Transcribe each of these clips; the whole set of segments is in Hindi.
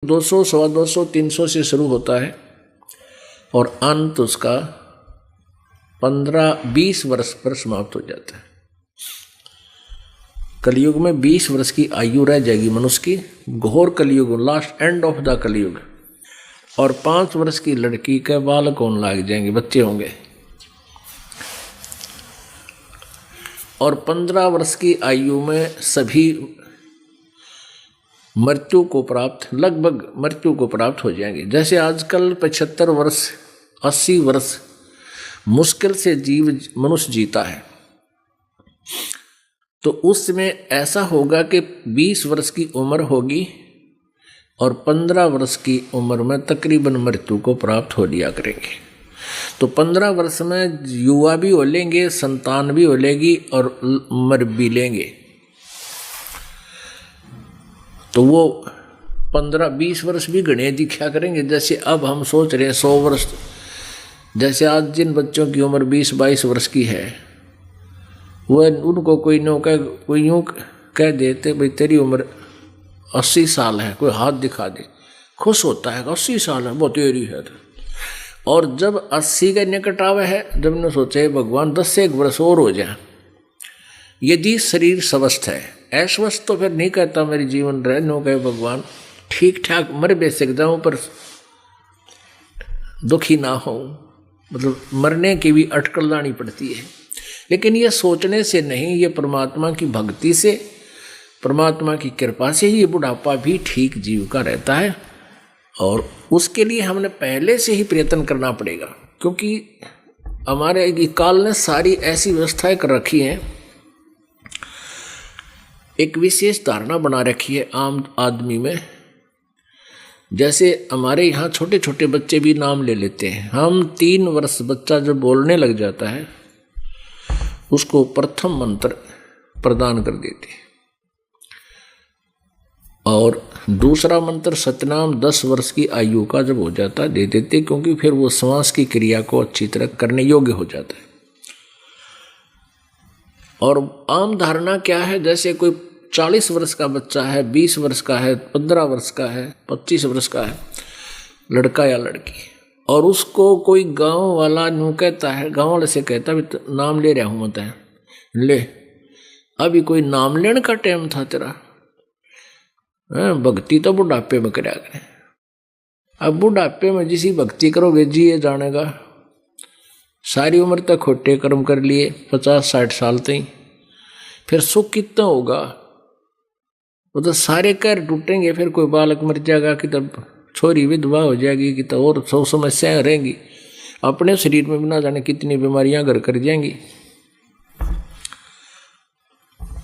200, 250, 300 से शुरू होता है और अंत उसका 15-20 वर्ष पर समाप्त हो जाता है। कलयुग में 20 वर्ष की आयु रह जाएगी मनुष्य की, घोर कलयुग, लास्ट एंड ऑफ द कलयुग। और 5 वर्ष की लड़की के बाल कौन लाग जाएंगे, बच्चे होंगे। और 15 वर्ष की आयु में सभी मृत्यु को प्राप्त, लगभग मृत्यु को प्राप्त हो जाएंगे। जैसे आजकल 75 वर्ष, 80 वर्ष मुश्किल से मनुष्य जीता है, तो उसमें ऐसा होगा कि 20 वर्ष की उम्र होगी और 15 वर्ष की उम्र में तकरीबन मृत्यु को प्राप्त हो लिया करेंगे। तो 15 वर्ष में युवा भी हो लेंगे, संतान भी हो लेगी और मर भी लेंगे। तो वो 15-20 वर्ष भी गणे दिखा करेंगे। जैसे अब हम सोच रहे हैं 100 वर्ष, जैसे आज जिन बच्चों की उम्र 20-22 वर्ष की है, वह उनको कोई यूँ कह देते भाई तेरी उम्र 80 साल है, कोई हाथ दिखा दे, खुश होता है 80 साल है, वो तेरी है। और जब 80 के निकट आवे है, जब ने सोचे भगवान 10 से 1 वर्ष और हो जाए, यदि शरीर स्वस्थ है, अस्वस्थ तो फिर नहीं कहता मेरी जीवन रह, नो कहे भगवान ठीक ठाक मर बेसक जाऊं पर दुखी ना हो, मतलब मरने की भी अटकल लानी पड़ती है। लेकिन ये सोचने से नहीं, ये परमात्मा की भक्ति से, परमात्मा की कृपा से ही ये बुढ़ापा भी ठीक जीव का रहता है। और उसके लिए हमने पहले से ही प्रयत्न करना पड़ेगा, क्योंकि हमारे काल ने सारी ऐसी व्यवस्थाएं कर रखी हैं, एक विशेष धारणा बना रखी है आम आदमी में। जैसे हमारे यहाँ छोटे छोटे बच्चे भी नाम ले लेते हैं। हम 3 वर्ष बच्चा जब बोलने लग जाता है, उसको प्रथम मंत्र प्रदान कर देते हैं और दूसरा मंत्र सतनाम 10 वर्ष की आयु का जब हो जाता है दे देते, क्योंकि फिर वो श्वास की क्रिया को अच्छी तरह करने योग्य हो जाता है। और आम धारणा क्या है, जैसे कोई 40 वर्ष का बच्चा है, 20 वर्ष का है, 15 वर्ष का है, 25 वर्ष का है, लड़का या लड़की, और उसको कोई गांव वाला यूँ कहता है, गांव वाले से कहता है नाम ले रहा हूँ मत है, ले अभी कोई नाम लेने का टाइम था तेरा, भक्ति तो बुढ़ापे में करा करें। अब बुढ़ापे में जिसी भक्ति करोगे जिए जानेगा, सारी उम्र तक खोटे कर्म कर लिए 50-60 साल तक, फिर सुख कितना होगा, वो तो सारे कर टूटेंगे। फिर कोई बालक मर जाएगा कि तब छोरी विधवा हो जाएगी कि तो और 100 समस्याएं रहेंगी, अपने शरीर में भी ना जाने कितनी बीमारियां घर कर जाएंगी।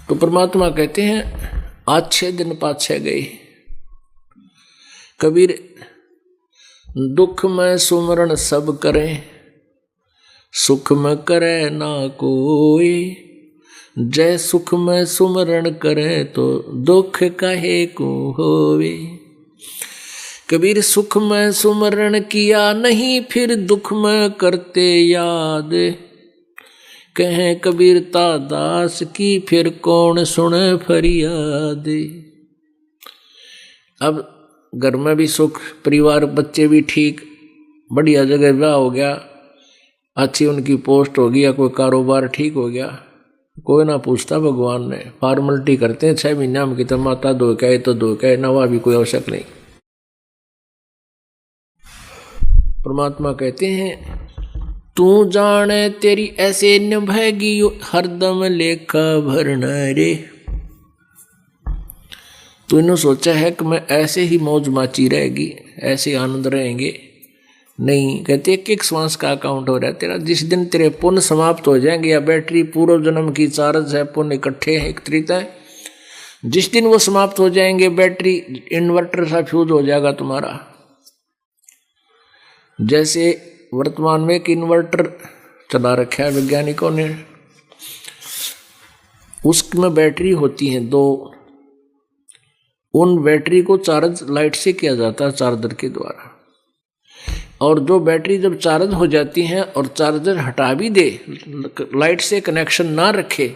तो परमात्मा कहते हैं अच्छे दिन पाछे गए। कबीर दुख में सुमरण सब करें, सुख में करे ना कोई, जय सुख में सुमरण करे तो दुख काहे को होवे। कबीर सुख में सुमरण किया नहीं, फिर दुख में करते याद, कहें कबीरता दास की फिर कौन सुने फरियाद। अब घर में भी सुख, परिवार, बच्चे भी ठीक, बढ़िया जगह ब्याह हो गया, अच्छी उनकी पोस्ट हो गई या कोई कारोबार ठीक हो गया, कोई ना पूछता भगवान ने, फॉर्मेलिटी करते हैं 6 महीना में, कितना माता दो कहे तो दो कहे, नवा भी कोई आवश्यक नहीं। परमात्मा कहते हैं तू जाने तेरी ऐसे निभेगी हरदम लेखा भरना रे। तूने सोचा है कि मैं ऐसे ही मौज माची रहेगी, ऐसे आनंद रहेंगे? नहीं, कहते एक श्वास का अकाउंट हो रहा है तेरा। जिस दिन तेरे पुण्य समाप्त हो जाएंगे, या बैटरी पूर्व जन्म की चार्ज है, पुण्य इकट्ठे हैं, एकत्रित है, जिस दिन वो समाप्त हो जाएंगे, बैटरी इन्वर्टर सा फ्यूज हो जाएगा तुम्हारा। जैसे वर्तमान में एक इन्वर्टर चला रखा है वैज्ञानिकों ने, उसमें बैटरी होती हैं 2, उन बैटरी को चार्ज लाइट से किया जाता है, चार्जर के द्वारा। और जो बैटरी जब चार्ज हो जाती हैं और चार्जर हटा भी दे, लाइट से कनेक्शन ना रखे,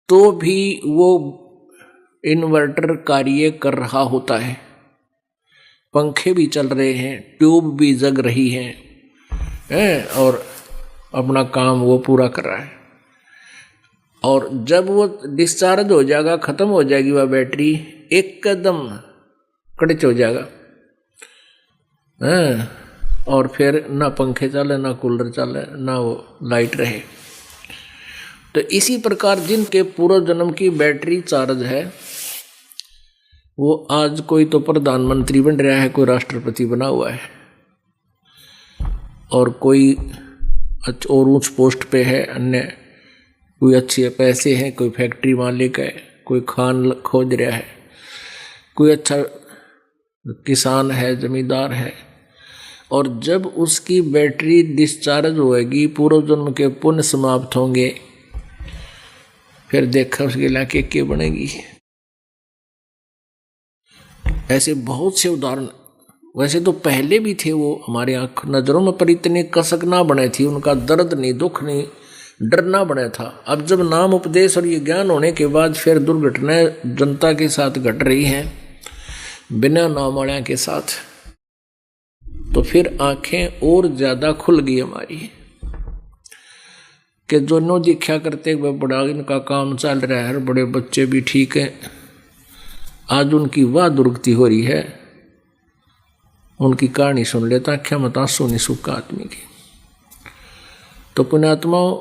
तो भी वो इन्वर्टर कार्य कर रहा होता है। पंखे भी चल रहे हैं, ट्यूब भी जग रही हैं और अपना काम वो पूरा कर रहा है। और जब वो डिस्चार्ज हो जाएगा, खत्म हो जाएगी वह बैटरी, एकदम कड़च हो जाएगा और फिर ना पंखे चले, ना कूलर चले, ना वो लाइट रहे। तो इसी प्रकार जिनके पूर्व जन्म की बैटरी चार्ज है, वो आज कोई तो प्रधानमंत्री बन रहा है, कोई राष्ट्रपति बना हुआ है, और कोई और ऊंच पोस्ट पे है, अन्य कोई अच्छे पैसे हैं, कोई फैक्ट्री मालिक है, कोई खान खोज रहा है, कोई अच्छा किसान है, जमींदार है। और जब उसकी बैटरी डिस्चार्ज होएगी, पूर्व जन्म के पुण्य समाप्त होंगे, फिर देखा उसके लाके क्या बनेगी। ऐसे बहुत से उदाहरण वैसे तो पहले भी थे, वो हमारे आँख नज़रों में, पर इतने कसक ना बने थी, उनका दर्द नहीं, दुख नहीं, डर ना बना था। अब जब नाम उपदेश और ये ज्ञान होने के बाद फिर दुर्घटनाएं जनता के साथ घट रही हैं, बिना नाम वालिया के साथ, तो फिर आंखें और ज़्यादा खुल गई हमारी कि जो नो दीक्षा करते हुए बड़ा इनका काम चल रहा है, बड़े बच्चे भी ठीक हैं, आज उनकी वाह दुर्गति हो रही है। उनकी कहानी सुन लेता, आख्या मत आंसू नहीं सुख आदमी की। तो पुण्यात्माओं,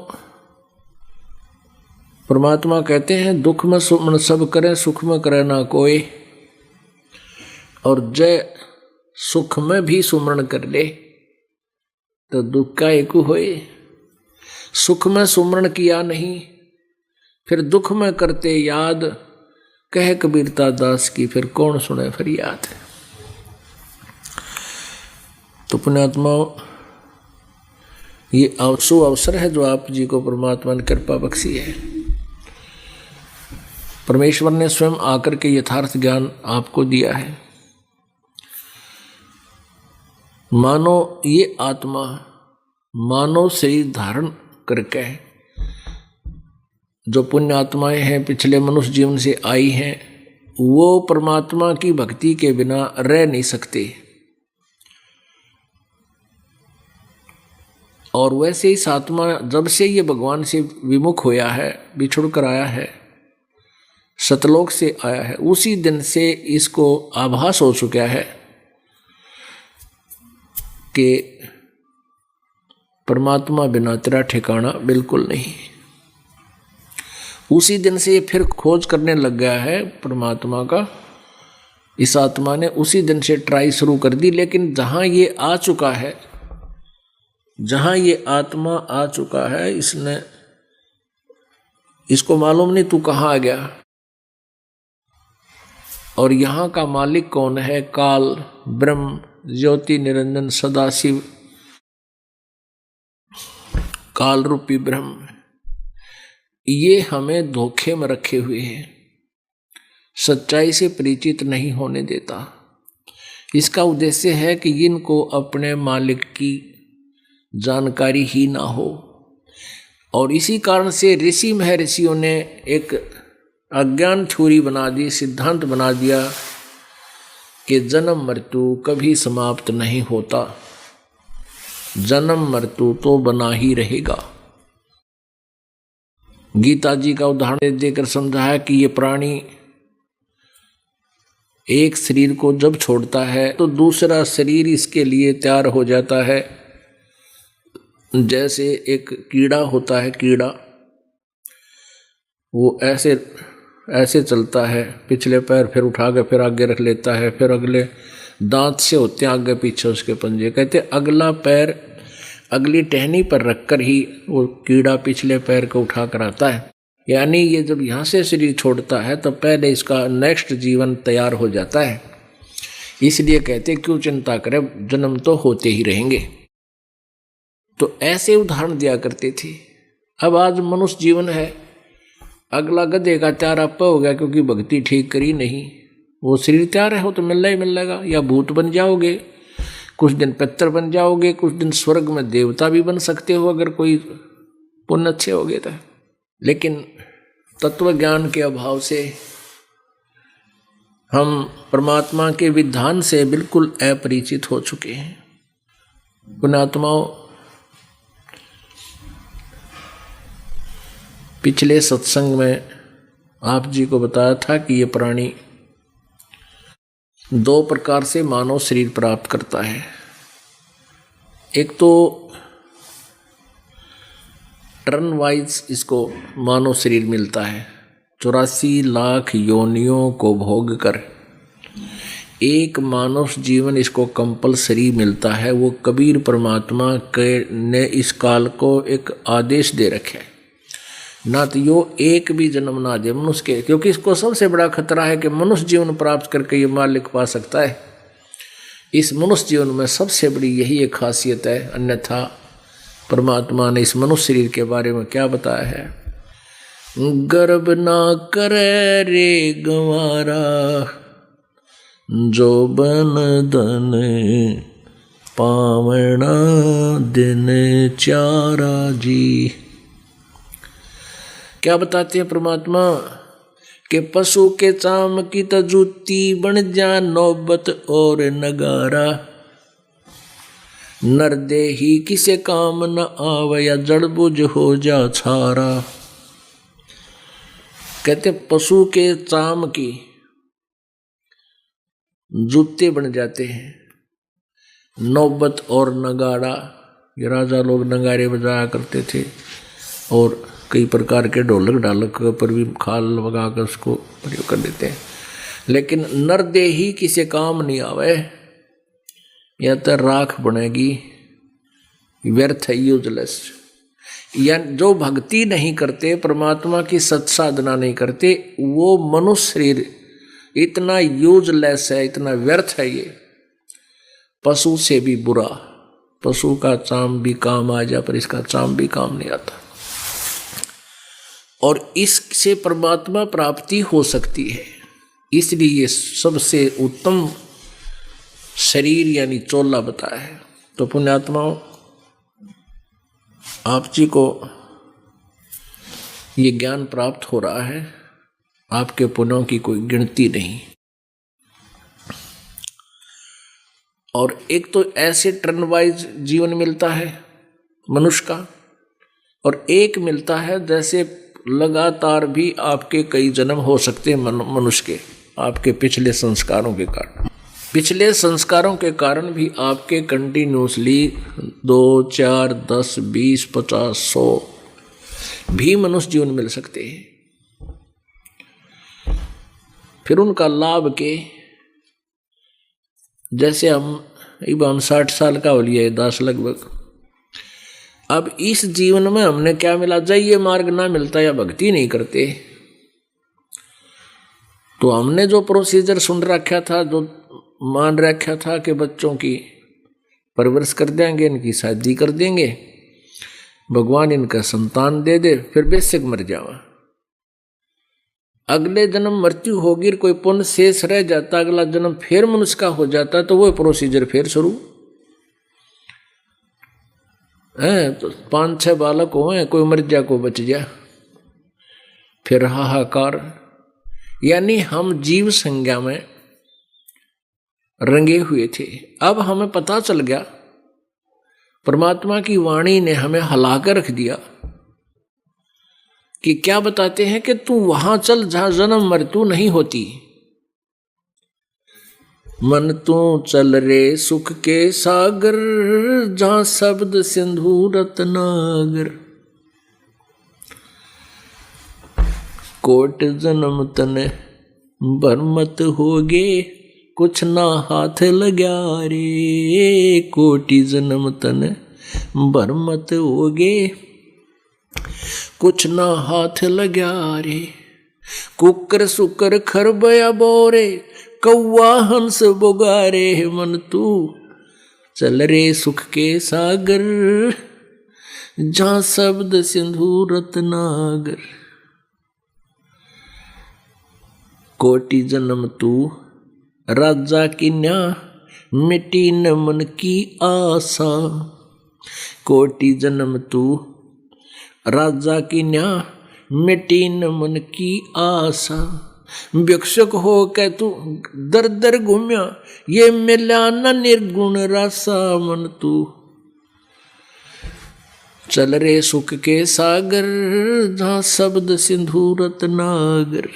परमात्मा कहते हैं दुख में सुमन सब करे, सुख में करे ना कोई। और जय सुख में भी सुमरण कर ले तो दुख का एक होए। सुख में सुमरण किया नहीं, फिर दुख में करते याद, कह कबीरता दास की फिर कौन सुने फरियाद। तो पुण्यात्माओं, ये अवसर है जो आप जी को परमात्मा ने कृपा बख्शी है। परमेश्वर ने स्वयं आकर के यथार्थ ज्ञान आपको दिया है। मानो ये आत्मा मानव शरीर धारण करके, जो पुण्य आत्माएं हैं पिछले मनुष्य जीवन से आई हैं, वो परमात्मा की भक्ति के बिना रह नहीं सकते। और वैसे ही आत्मा जब से ये भगवान से विमुख होया है, बिछुड़ कर आया है, सतलोक से आया है, उसी दिन से इसको आभास हो चुका है कि परमात्मा बिना तेरा ठिकाना बिल्कुल नहीं। उसी दिन से ये फिर खोज करने लग गया है परमात्मा का। इस आत्मा ने उसी दिन से ट्राई शुरू कर दी। लेकिन जहां ये आ चुका है, जहां ये आत्मा आ चुका है, इसको मालूम नहीं तू कहाँ आ गया। और यहाँ का मालिक कौन है? काल, ब्रह्म, ज्योति निरंजन सदाशिव, काल रूपी ब्रह्म। ये हमें धोखे में रखे हुए हैं, सच्चाई से परिचित नहीं होने देता। इसका उद्देश्य है कि इनको अपने मालिक की जानकारी ही ना हो। और इसी कारण से ऋषि महर्षियों ने एक अज्ञान थ्योरी बना दी, सिद्धांत बना दिया कि जन्म मृत्यु कभी समाप्त नहीं होता, जन्म मृत्यु तो बना ही रहेगा। गीता जी का उदाहरण देकर समझाया कि ये प्राणी एक शरीर को जब छोड़ता है तो दूसरा शरीर इसके लिए तैयार हो जाता है। जैसे एक कीड़ा होता है, कीड़ा वो ऐसे चलता है, पिछले पैर फिर उठा के फिर आगे रख लेता है, फिर अगले दांत से होते हैं आगे पीछे उसके पंजे। कहते अगला पैर अगली टहनी पर रखकर ही वो कीड़ा पिछले पैर को उठा कर आता है। यानी ये जब यहाँ से शरीर छोड़ता है तो पहले इसका नेक्स्ट जीवन तैयार हो जाता है। इसलिए कहते क्यों चिंता करें, जन्म तो होते ही रहेंगे। तो ऐसे उदाहरण दिया करते थे। अब आज मनुष्य जीवन है, अगला गधे का तैयार आप हो गया क्योंकि भक्ति ठीक करी नहीं। वो शरीर तैयार है, हो तो मिलना ही मिलेगा। या भूत बन जाओगे, कुछ दिन पितर बन जाओगे, कुछ दिन स्वर्ग में देवता भी बन सकते हो अगर कोई पुण्य अच्छे हो गए तो। लेकिन तत्व ज्ञान के अभाव से हम परमात्मा के विधान से बिल्कुल अपरिचित हो चुके हैं। पुण्यात्माओं, पिछले सत्संग में आप जी को बताया था कि ये प्राणी 2 प्रकार से मानव शरीर प्राप्त करता है। एक तो टर्न वाइज इसको मानव शरीर मिलता है, 84 लाख योनियों को भोग कर एक मानव जीवन इसको कंपलसरी मिलता है। वो कबीर परमात्मा ने इस काल को एक आदेश दे रखे है, ना तो यो एक भी जन्म ना दे मनुष्य के, क्योंकि इसको सबसे बड़ा खतरा है कि मनुष्य जीवन प्राप्त करके ये मालिक पा सकता है। इस मनुष्य जीवन में सबसे बड़ी यही एक खासियत है। अन्यथा परमात्मा ने इस मनुष्य शरीर के बारे में क्या बताया है? गर्भ ना करे रे गंवारा, जो बन धन पावना दिन चारा जी। क्या बताते हैं परमात्मा कि पशु के चाम की तो जूती बन जा नौबत और नगारा, नर देही किसे काम न आवे या जड़ बुझ हो जा छारा। कहते पशु के चाम की जूते बन जाते हैं, नौबत और नगाड़ा, ये राजा लोग नगारे बजाया करते थे और कई प्रकार के ढोलक ढालक पर भी खाल लगा कर उसको प्रयोग कर देते हैं। लेकिन नर देही किसी काम नहीं आवे, या तो राख बनेगी, व्यर्थ है, यूजलेस। या जो भक्ति नहीं करते, परमात्मा की सत्साधना नहीं करते, वो मनुष्य शरीर इतना यूजलेस है, इतना व्यर्थ है। ये पशु से भी बुरा, पशु का चाम भी काम आ जाए पर इसका चाम भी काम नहीं आता। और इससे परमात्मा प्राप्ति हो सकती है, इसलिए ये सबसे उत्तम शरीर यानी चोला बताया है। तो पुण्यात्माओं, आप जी को ये ज्ञान प्राप्त हो रहा है, आपके पुण्यों की कोई गिनती नहीं। और एक तो ऐसे टर्न वाइज जीवन मिलता है मनुष्य का, और एक मिलता है जैसे लगातार भी आपके कई जन्म हो सकते हैं मनुष्य के, आपके पिछले संस्कारों के कारण। पिछले संस्कारों के कारण भी आपके कंटिन्यूसली 2, 4, 10, 20, 50, 100 भी मनुष्य जीवन मिल सकते हैं। फिर उनका लाभ के, जैसे हम 60 साल का हो लिया 10 लगभग, अब इस जीवन में हमने क्या मिला? जब ये मार्ग ना मिलता या भक्ति नहीं करते तो हमने जो प्रोसीजर सुन रखा था, जो मान रखा था कि बच्चों की परवरिश कर देंगे, इनकी शादी कर देंगे, भगवान इनका संतान दे दे, फिर बेशक मर जावा, अगले जन्म मृत्यु होगी, कोई पुण्य शेष रह जाता, अगला जन्म फिर मनुष्य का हो जाता, तो वो प्रोसीजर फिर शुरू है। तो 5-6 बालक हुए, कोई मर जा, को बच जा, फिर हाहाकार। यानी हम जीव संज्ञा में रंगे हुए थे। अब हमें पता चल गया, परमात्मा की वाणी ने हमें हिला कर रख दिया कि क्या बताते हैं कि तू वहां चल जहां जन्म मृत्यु नहीं होती। मन तू चल रे सुख के सागर, जहां शब्द सिंधु रत्नागर। कोट जन्म तने बरमत होगे, कुछ ना हाथ लग्या रे। कोटि जन्म तने बरमत होगे, कुछ ना हाथ लग्या रे। कुकर सुकर खरबया बोरे, कौआ हंस बोगारे। मन तू चल रे सुख के सागर, जहां शब्द सिंधु रत्नागर। कोटि जन्म तू राजा की न्या, मिटी न मन की आशा। कोटि जन्म तू राजा की न्या, मिटी न मन की आशा। भिक्षुक हो के तू दर दर घूम्या, ये मिला न निर्गुण रासा मन तू। चल रे सुख के सागर, जहाँ शब्द सिंधु रत्नागर।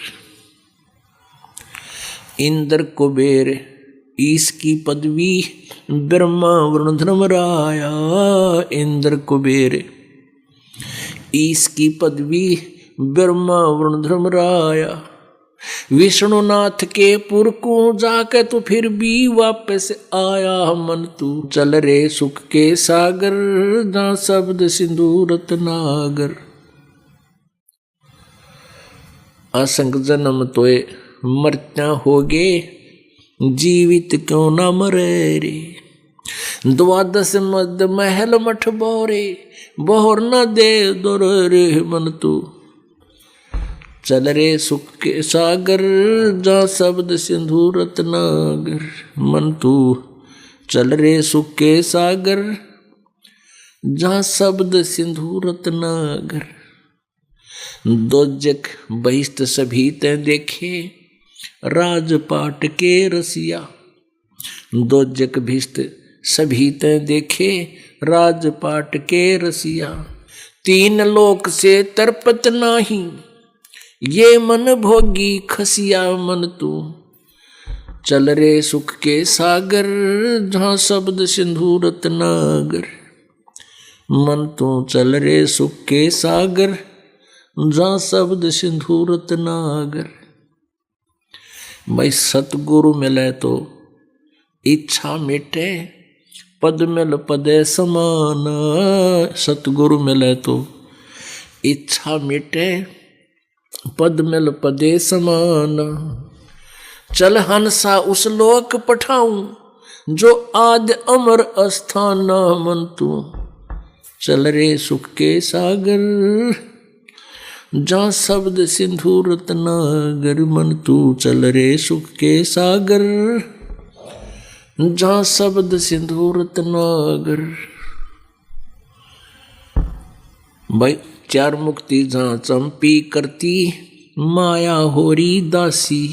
इंद्र कुबेर ईश की पदवी, ब्रह्मा वरुण धर्मराया। इंद्र कुबेर ईश की पदवी, ब्रह्मा वरुण धर्मराया। विष्णुनाथ के पुर को जाके तो फिर भी वापस आया मन तू। चल रे सुख के सागर, जहाँ शब्द सिंधु रत्नागर। असंग जन्म तोए मरत्या होगे, जीवित क्यों न मरे रे। द्वादश मद महल मठ बोरे, बोहर न दे दोर रे मन तू। चल रे सुख के सागर, जहाँ शब्द सिंधु रत्नागर मन तू। चल रे सुख के सागर, जहाँ शब्द सिंधु रत्नागर। दोजक बहिष्ट सभी ते देखे, राजपाट के रसिया। दोजक भिष्ट सभी ते देखे, राजपाट के रसिया। तीन लोक से तरपत नाही, ये मन भोगी खसिया मन तू। चल रे सुख के सागर, जहाँ शब्द सिंधु रत्नागर मन तू। चल रे सुख के सागर, जहाँ शब्द सिंधु रत्नागर। भाई सतगुरु मिले तो इच्छा मिटे, पद मिल पदे समान। सतगुरु मिले तो इच्छा मिटे, पद मिल पदे समान। चल हंसा उस लोक पठाऊं, जो आद अमर अस्थान मन तू। चल रे सुख के सागर, जहाँ शब्द सिंधु रत्नागर मन तू। चल रे सुख के सागर, जहाँ शब्द सिंधु रत्नागर। भाई चार मुक्ति जहाँ चंपी करती, माया होरी दासी।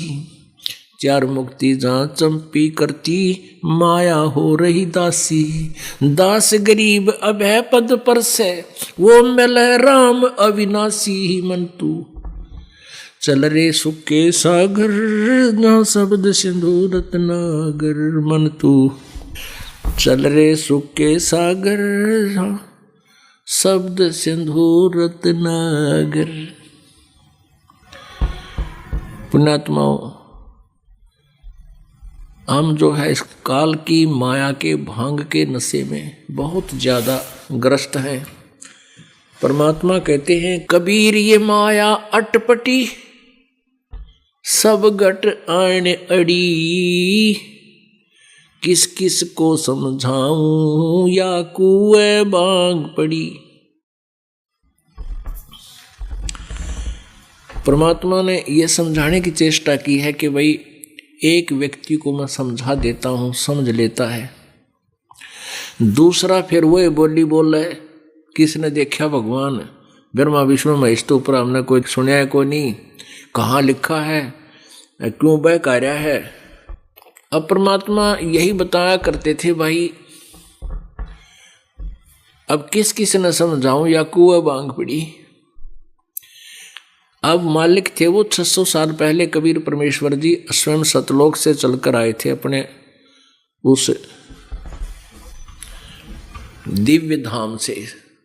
चार मुक्ति जहाँ चंपी करती, माया हो रही दासी। दास गरीब अभय पद पर से, वो मिले राम अविनाशी मन तू। चल रे सुख के सागर, जहाँ शब्द सिंधु रत्नागर मन तू। चल रे सुख के सागर, जहाँ शब्द सिंधु रत्नागर। पुण्यात्माओं, हम जो है इस काल की माया के भांग के नशे में बहुत ज्यादा ग्रस्त हैं। परमात्मा कहते हैं, कबीर ये माया अटपटी, सब घट आने अड़ी। किस किस को समझाऊं, या कुए बांग पड़ी। परमात्मा ने यह समझाने की चेष्टा की है कि भाई एक व्यक्ति को मैं समझा देता हूं, समझ लेता है, दूसरा फिर वही बोली बोल रहा है, किसने देखा भगवान, ब्रह्मा विष्णु महेश तो ऊपर हमने कोई सुना है कोई नहीं, कहाँ लिखा है, क्यों बह कार्य है। अब परमात्मा यही बताया करते थे, भाई अब किस किस ने समझाऊं, या कुआ बांग पड़ी। अब मालिक थे वो 600 साल पहले कबीर परमेश्वर जी स्वयं सतलोक से चलकर आए थे, अपने उस दिव्य धाम से,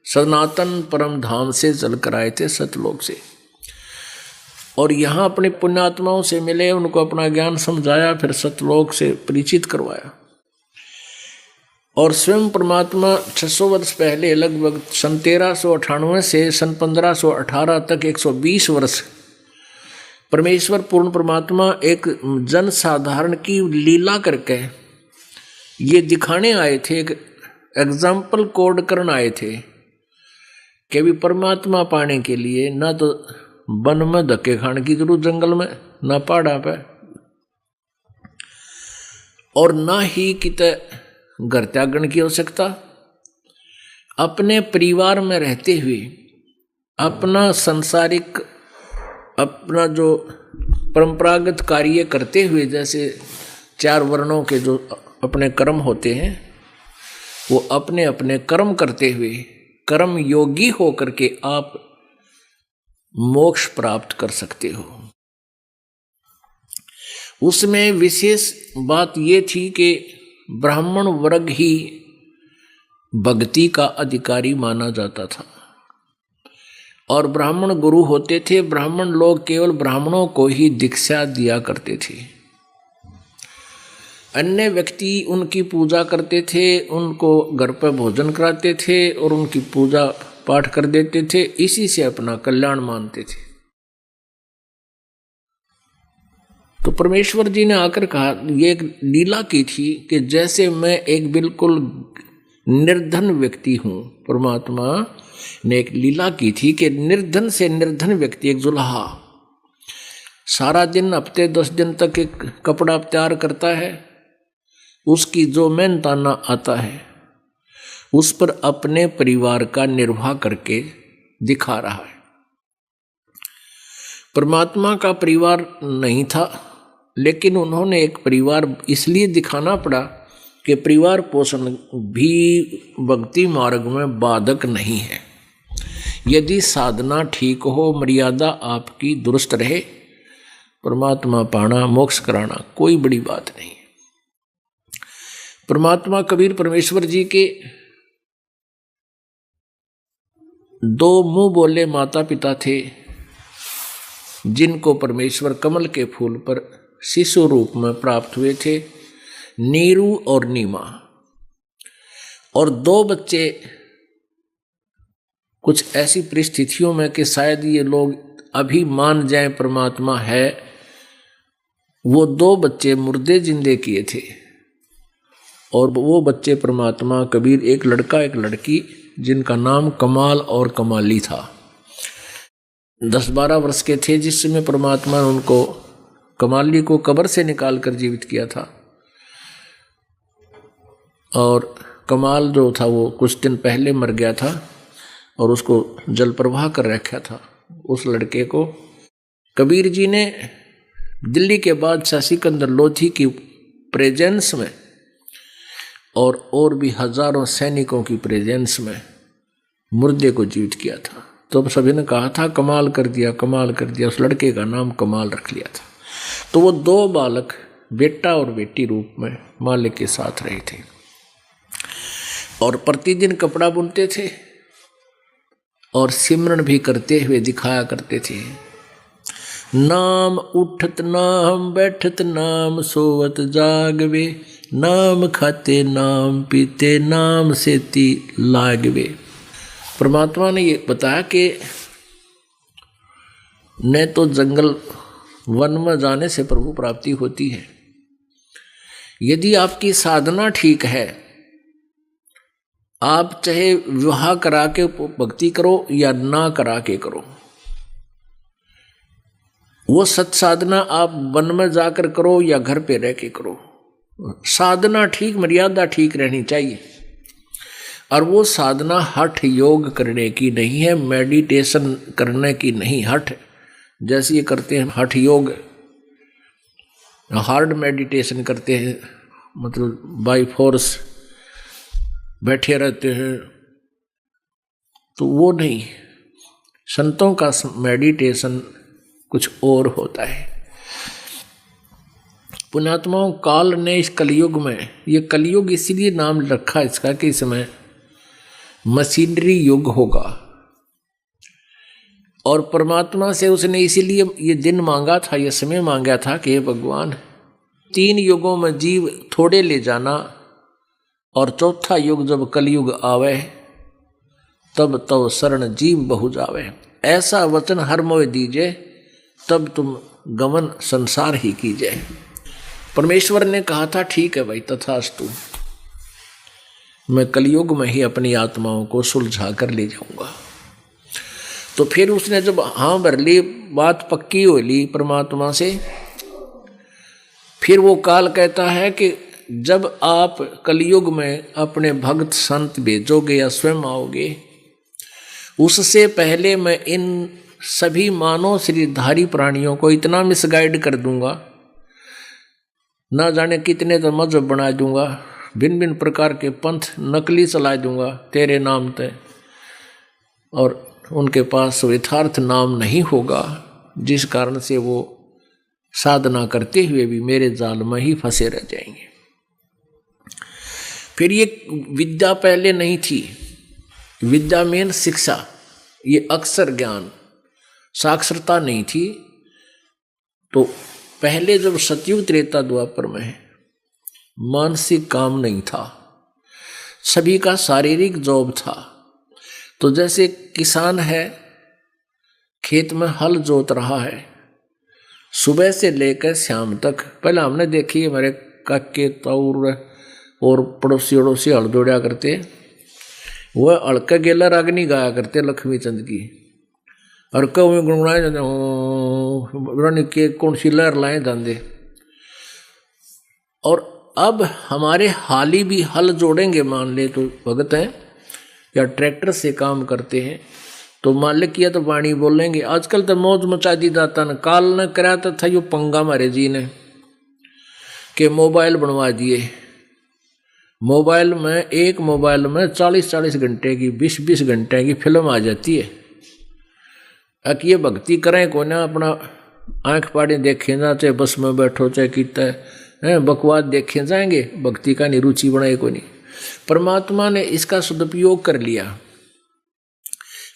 सनातन परम धाम से चलकर आए थे सतलोक से। और यहाँ अपने पुण्यात्माओं से मिले, उनको अपना ज्ञान समझाया, फिर सतलोक से परिचित करवाया। और स्वयं परमात्मा 600 वर्ष पहले लगभग सन 1398 से सन 1518 तक 120 वर्ष परमेश्वर पूर्ण परमात्मा एक जन साधारण की लीला करके ये दिखाने आए थे, एक एग्जाम्पल कोड करने आए थे कि भी परमात्मा पाने के लिए ना तो वन में धक्के खाने की जरूरत, जंगल में ना पहाड़ा पे, और ना ही किते घर त्यागने की आवश्यकता। अपने परिवार में रहते हुए अपना सांसारिक, अपना जो परंपरागत कार्य करते हुए, जैसे 4 वर्णों के जो अपने कर्म होते हैं, वो अपने अपने कर्म करते हुए कर्म योगी होकर के आप मोक्ष प्राप्त कर सकते हो। उसमें विशेष बात ये थी कि ब्राह्मण वर्ग ही भक्ति का अधिकारी माना जाता था और ब्राह्मण गुरु होते थे। ब्राह्मण लोग केवल ब्राह्मणों को ही दीक्षा दिया करते थे। अन्य व्यक्ति उनकी पूजा करते थे, उनको घर पर भोजन कराते थे और उनकी पूजा पाठ कर देते थे, इसी से अपना कल्याण मानते थे। तो परमेश्वर जी ने आकर कहा, ये एक लीला की थी कि जैसे मैं एक बिल्कुल निर्धन व्यक्ति हूं, परमात्मा ने एक लीला की थी कि निर्धन से निर्धन व्यक्ति, एक जुल्हा सारा दिन हफ्ते 10 दिन तक एक कपड़ा तैयार करता है, उसकी जो मेहनताना आता है उस पर अपने परिवार का निर्वाह करके दिखा रहा है। परमात्मा का परिवार नहीं था, लेकिन उन्होंने एक परिवार इसलिए दिखाना पड़ा कि परिवार पोषण भी भक्ति मार्ग में बाधक नहीं है। यदि साधना ठीक हो, मर्यादा आपकी दुरुस्त रहे, परमात्मा पाना, मोक्ष कराना कोई बड़ी बात नहीं है। परमात्मा कबीर परमेश्वर जी के 2 मुंह बोले माता पिता थे, जिनको परमेश्वर कमल के फूल पर शिशु रूप में प्राप्त हुए थे, नीरू और नीमा। और 2 बच्चे कुछ ऐसी परिस्थितियों में कि शायद ये लोग अभी मान जाएं परमात्मा है, वो 2 बच्चे मुर्दे जिंदे किए थे। और वो बच्चे परमात्मा कबीर, एक लड़का एक लड़की, जिनका नाम कमाल और कमाली था। 10-12 वर्ष के थे जिस समय परमात्मा ने उनको, कमाली को कब्र से निकाल कर जीवित किया था, और कमाल जो था वो कुछ दिन पहले मर गया था और उसको जल प्रवाह कर रखा था। उस लड़के को कबीर जी ने दिल्ली के बादशाह सिकंदर लोधी की प्रेजेंस में और भी हजारों सैनिकों की प्रेजेंस में मुर्दे को जीवित किया था। तो सभी ने कहा था कमाल कर दिया, कमाल कर दिया। उस लड़के का नाम कमाल रख लिया था। तो वो 2 बालक बेटा और बेटी रूप में मालिक के साथ रहे थे और प्रतिदिन कपड़ा बुनते थे और सिमरन भी करते हुए दिखाया करते थे। नाम उठत नाम बैठत नाम सोवत जागवे, नाम खाते नाम पीते नाम सेती लागवे। परमात्मा ने ये बताया कि न तो जंगल वन में जाने से प्रभु प्राप्ति होती है, यदि आपकी साधना ठीक है, आप चाहे विवाह करा के भक्ति करो या ना करा के करो, वो सत साधना आप वन में जाकर करो या घर पे रह के करो, साधना ठीक, मर्यादा ठीक रहनी चाहिए। और वो साधना हठ योग करने की नहीं है, मेडिटेशन करने की नहीं। हठ जैसे ये करते हैं हठ योग, हार्ड मेडिटेशन करते हैं, मतलब बाय फोर्स बैठे रहते हैं, तो वो नहीं। संतों का मेडिटेशन कुछ और होता है। पुण्यात्माओं, काल ने इस कलयुग में, ये कलयुग इसीलिए नाम रखा इसका कि इसमें मशीनरी युग होगा, और परमात्मा से उसने इसीलिए ये दिन मांगा था, ये समय मांगा था कि हे भगवान, 3 युगों में जीव थोड़े ले जाना, और चौथा युग जब कलयुग आवे तब तो शरण जीव बहु जावे। ऐसा वचन हर मोह दीजिए, तब तुम गमन संसार ही कीजिए। परमेश्वर ने कहा था ठीक है भाई, तथास्तु, मैं कलयुग में ही अपनी आत्माओं को सुलझा कर ले जाऊंगा। तो फिर उसने जब हाँ भर ली, बात पक्की हो ली परमात्मा से, फिर वो काल कहता है कि जब आप कलयुग में अपने भक्त संत भेजोगे या स्वयं आओगे, उससे पहले मैं इन सभी मानव शरीरधारी प्राणियों को इतना मिसगाइड कर दूंगा, ना जाने कितने तो मजहब बना दूंगा, भिन्न भिन्न प्रकार के पंथ नकली चला दूंगा तेरे नाम पे, और उनके पास यथार्थ नाम नहीं होगा, जिस कारण से वो साधना करते हुए भी मेरे जाल में ही फंसे रह जाएंगे। फिर ये विद्या पहले नहीं थी, विद्या मेन शिक्षा, ये अक्षर ज्ञान, साक्षरता नहीं थी। तो पहले जब सतयुग त्रेता द्वापर में मानसिक काम नहीं था, सभी का शारीरिक जॉब था। तो जैसे किसान है, खेत में हल जोत रहा है सुबह से लेकर शाम तक। पहले हमने देखी हमारे काके ताऊर और पड़ोसी अड़ोसी हल जोड़ा करते, वह हड़का गेला रागनी गाया करते लक्ष्मी चंद की, और कौ में गुनगुनाए जाते के कौन सी लहर लाए जाते। और अब हमारे हाली भी हल जोड़ेंगे, मान ले तो भगत हैं या ट्रैक्टर से काम करते हैं, तो मालिक किया तो वाणी बोलेंगे। आजकल तो मौज मचा दी जाता न, काल न कराता था यो पंगा मारे जी ने के मोबाइल बनवा दिए। मोबाइल में एक मोबाइल में 40-40 घंटे की 20-20 घंटे की फिल्म आ जाती है। अब ये भक्ति करें को ना, अपना आंख पाड़ी देखें ना, चाहे बस में बैठो चाहे कितना है बकवास देखे जाएंगे, भक्ति का निरुचि बनाए को नहीं। परमात्मा ने इसका सदुपयोग कर लिया।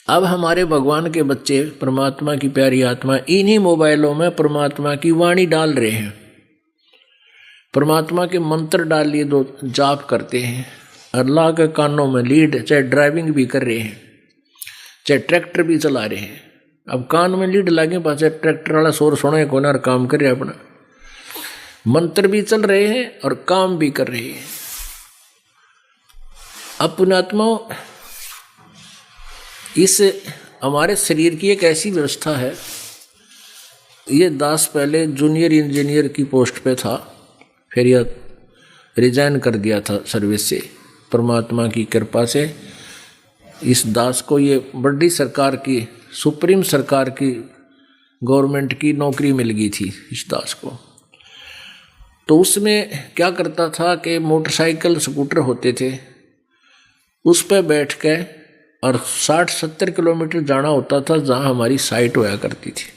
अब हमारे भगवान के बच्चे, परमात्मा की प्यारी आत्मा, इन्हीं मोबाइलों में परमात्मा की वाणी डाल रहे हैं, परमात्मा के मंत्र डाल लिए, दो जाप करते हैं, अल्लाह के कानों में लीड, चाहे ड्राइविंग भी कर रहे हैं, चाहे ट्रैक्टर भी चला रहे हैं। अब कान में लीड लागे पास ट्रैक्टर वाला शोर सुने को ना, और काम कर रहे हैं अपना, मंत्र भी चल रहे हैं और काम भी कर रहे हैं। अब पुण्यात्मा, इस हमारे शरीर की एक ऐसी व्यवस्था है। ये दास पहले जूनियर इंजीनियर की पोस्ट पे था, फिर यह रिजाइन कर दिया था सर्विस से। परमात्मा की कृपा से इस दास को ये बड़ी सरकार की, सुप्रीम सरकार की, गवर्नमेंट की नौकरी मिल गई थी इस दास को। तो उसमें क्या करता था कि मोटरसाइकिल स्कूटर होते थे, उस पर बैठ के और 60-70 किलोमीटर जाना होता था, जहाँ हमारी साइट होया करती थी।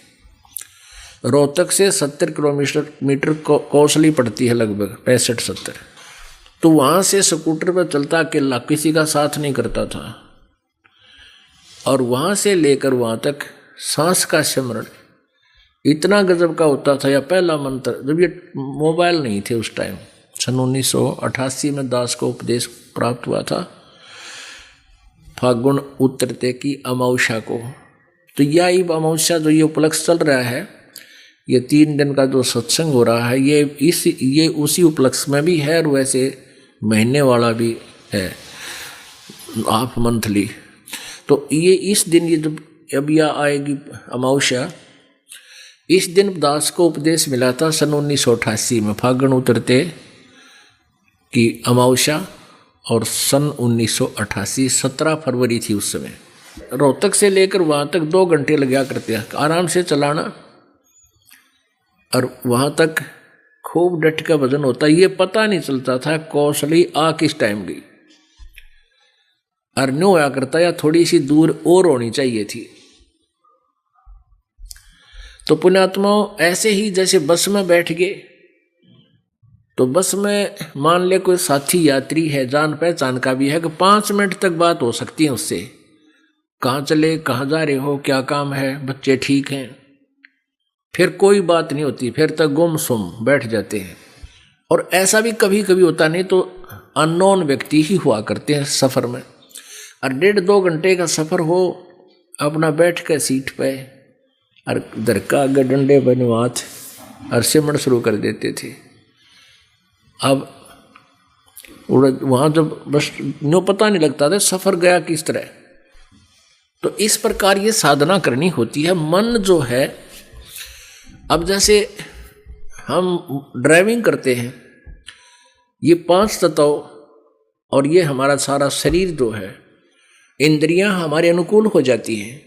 रोहतक से 70 किलोमीटर कोसली पड़ती है, लगभग 65-70। तो वहाँ से स्कूटर पर चलता अकेला, किसी का साथ नहीं करता था। और वहाँ से लेकर वहाँ तक सांस का स्मरण इतना गजब का होता था। या पहला मंत्र, जब ये मोबाइल नहीं थे उस टाइम, सन 1988 में दास को उपदेश प्राप्त हुआ था, फागुन उतरते की अमावस्या को। तो यह अमावस्या जो ये उपलक्ष्य चल रहा है, ये 3 दिन का जो सत्संग हो रहा है, ये उसी उपलक्ष्य में भी है, और वैसे महीने वाला भी है, हाफ मंथली। तो ये इस दिन, ये जब अब यह आएगी अमावस्या, इस दिन दास को उपदेश मिला था सन 1988 में, फागुन उतरते की अमावस्या, और सन 1988 17 फरवरी थी उस समय। रोहतक से लेकर वहाँ तक 2 घंटे लग गया करते हैं आराम से चलाना, और वहाँ तक खूब डट का वजन होता। ये पता नहीं चलता था कौशली आ किस टाइम गई, और न्यू होया करता या थोड़ी सी दूर और होनी चाहिए थी। तो पुण्यात्माओं, ऐसे ही जैसे बस में बैठ गए, तो बस में मान ले कोई साथी यात्री है, जान पहचान का भी है, कि 5 मिनट तक बात हो सकती है उससे, कहाँ चले, कहाँ जा रहे हो, क्या काम है, बच्चे ठीक हैं, फिर कोई बात नहीं होती, फिर तक गुमसुम बैठ जाते हैं। और ऐसा भी कभी कभी होता, नहीं तो अननोन व्यक्ति ही हुआ करते हैं सफ़र में। और 1.5-2 घंटे का सफ़र हो, अपना बैठ कर सीट पे और दरका आगे डंडे बनवात और सिमरण शुरू कर देते थे। अब वहाँ जब बस न्यों पता नहीं लगता था सफ़र गया किस तरह। तो इस प्रकार ये साधना करनी होती है। मन जो है, अब जैसे हम ड्राइविंग करते हैं, ये 5 तत्व और ये हमारा सारा शरीर जो है, इंद्रियां हमारे अनुकूल हो जाती हैं।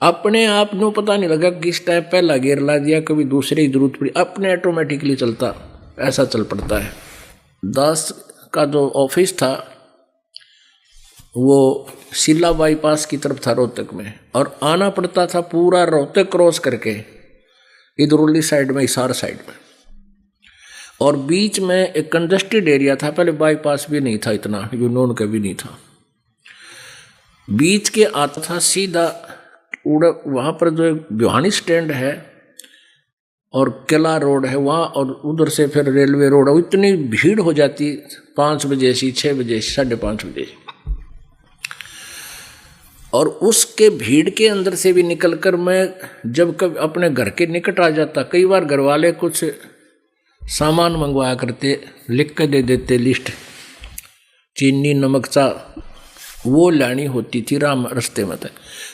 अपने आप ਨੂੰ पता नहीं लगा किस टाइम पहला गियर ला दिया, कभी दूसरे की जरूरत पड़ी, अपने ऑटोमेटिकली चलता, ऐसा चल पड़ता है। दास का जो ऑफिस था वो शिला बाईपास की तरफ था रोहतक में, और आना पड़ता था पूरा रोहतक क्रॉस करके इधरुली साइड में, हिसार साइड में, और बीच में एक कंजस्टेड एरिया था। पहले बाईपास भी नहीं था इतना, यूनियन का भी नहीं था। बीच के आता था सीधा उड़ा, वहाँ पर जो भिवानी स्टैंड है और किला रोड है वहाँ, और उधर से फिर रेलवे रोड है। इतनी भीड़ हो जाती 5 बजे से 6 बजे 5:30 बजे, और उसके भीड़ के अंदर से भी निकलकर मैं जब कभी अपने घर के निकट आ जाता, कई बार घर वाले कुछ सामान मंगवाया करते, लिख के दे देते लिस्ट, चीनी नमक चा, वो लानी होती थी रास्ते में था।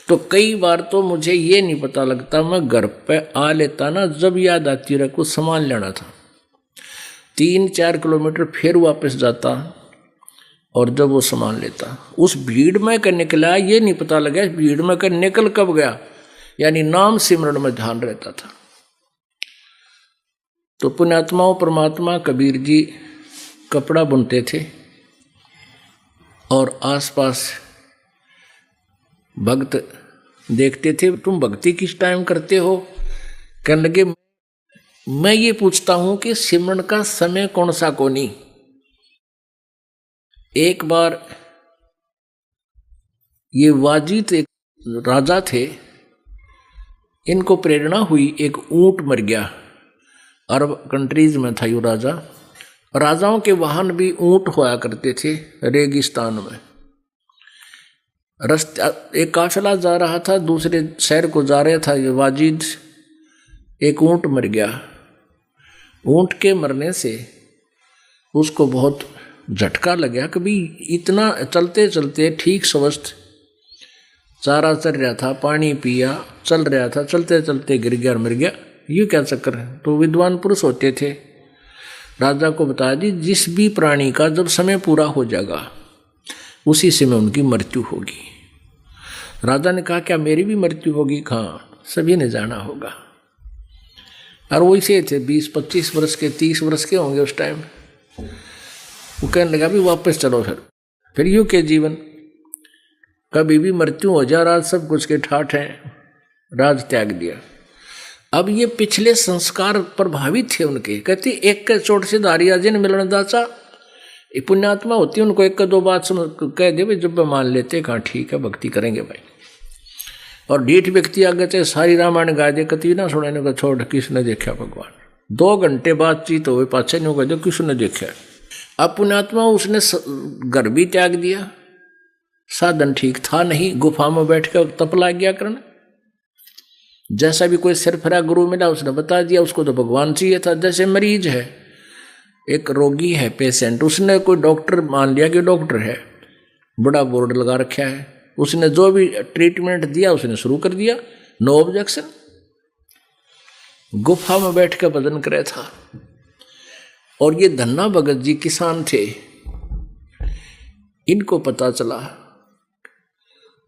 तो कई बार तो मुझे ये नहीं पता लगता, मैं घर पे आ लेता ना, जब याद आती रहा कुछ सामान लेना था, 3-4 किलोमीटर फिर वापस जाता, और जब वो सामान लेता, उस भीड़ में कर निकला ये नहीं पता लगा भीड़ में कर निकल कब गया, यानी नाम सिमरण में ध्यान रहता था। तो पुण्यात्माओं परमात्मा कबीर जी कपड़ा बुनते थे, और आसपास भक्त देखते थे, तुम भक्ति किस टाइम करते हो? कहने लगे मैं ये पूछता हूं कि सिमरन का समय कौन सा कोनी। एक बार ये वाजिद एक राजा थे, इनको प्रेरणा हुई, एक ऊंट मर गया, अरब कंट्रीज में था ये राजा। राजाओं के वाहन भी ऊंट होया करते थे रेगिस्तान में। रास्ता एक काफिला जा रहा था, दूसरे शहर को जा रहा था ये वाजिद, एक ऊंट मर गया। ऊंट के मरने से उसको बहुत झटका लगा, कभी इतना चलते चलते ठीक स्वस्थ चारा चल रहा था, पानी पिया, चल रहा था, चलते चलते गिर गया और मर गया, ये क्या चक्कर है? तो विद्वान पुरुष होते थे, राजा को बताया जी जिस भी प्राणी का जब समय पूरा हो जाएगा उसी समय उनकी मृत्यु होगी। राजा ने कहा क्या मेरी भी मृत्यु होगी? हाँ, सभी ने जाना होगा। और वो इसे थे 20-25 वर्ष के, 30 वर्ष के होंगे उस टाइम। वो कहने लगा भी वापस चलो, फिर यूं के जीवन कभी भी मृत्यु हो जा, राज सब कुछ के ठाठ हैं, राज त्याग दिया। अब ये पिछले संस्कार प्रभावित थे उनके, कहते एक के चोट से दारिया जिन मिलन दाचा, ये पुण्यात्मा होती है, उनको 1-2 बात कह दे भाई, जब मान लेते कहाँ ठीक है भक्ति करेंगे भाई। और ढीठ व्यक्ति आगे चाहे सारी रामायण गा दे, कति ना सुनाने को छोड़ किसने देखा भगवान, 2 घंटे बातचीत हो पाछे नहीं कह दो किसने देखा। अब पुण्यात्मा उसने घर भी त्याग दिया, साधन ठीक था नहीं, गुफा में बैठ कर तप ला गया करना। जैसा भी कोई सिरफरा गुरु मिला उसने बता दिया, उसको तो भगवान चाहिए था। जैसे मरीज है, एक रोगी है पेशेंट, उसने कोई डॉक्टर मान लिया कि डॉक्टर है, बड़ा बोर्ड लगा रखा है, उसने जो भी ट्रीटमेंट दिया उसने शुरू कर दिया, नो ऑब्जेक्शन। गुफा में बैठ कर भजन करे था। और ये धन्ना भगत जी किसान थे, इनको पता चला,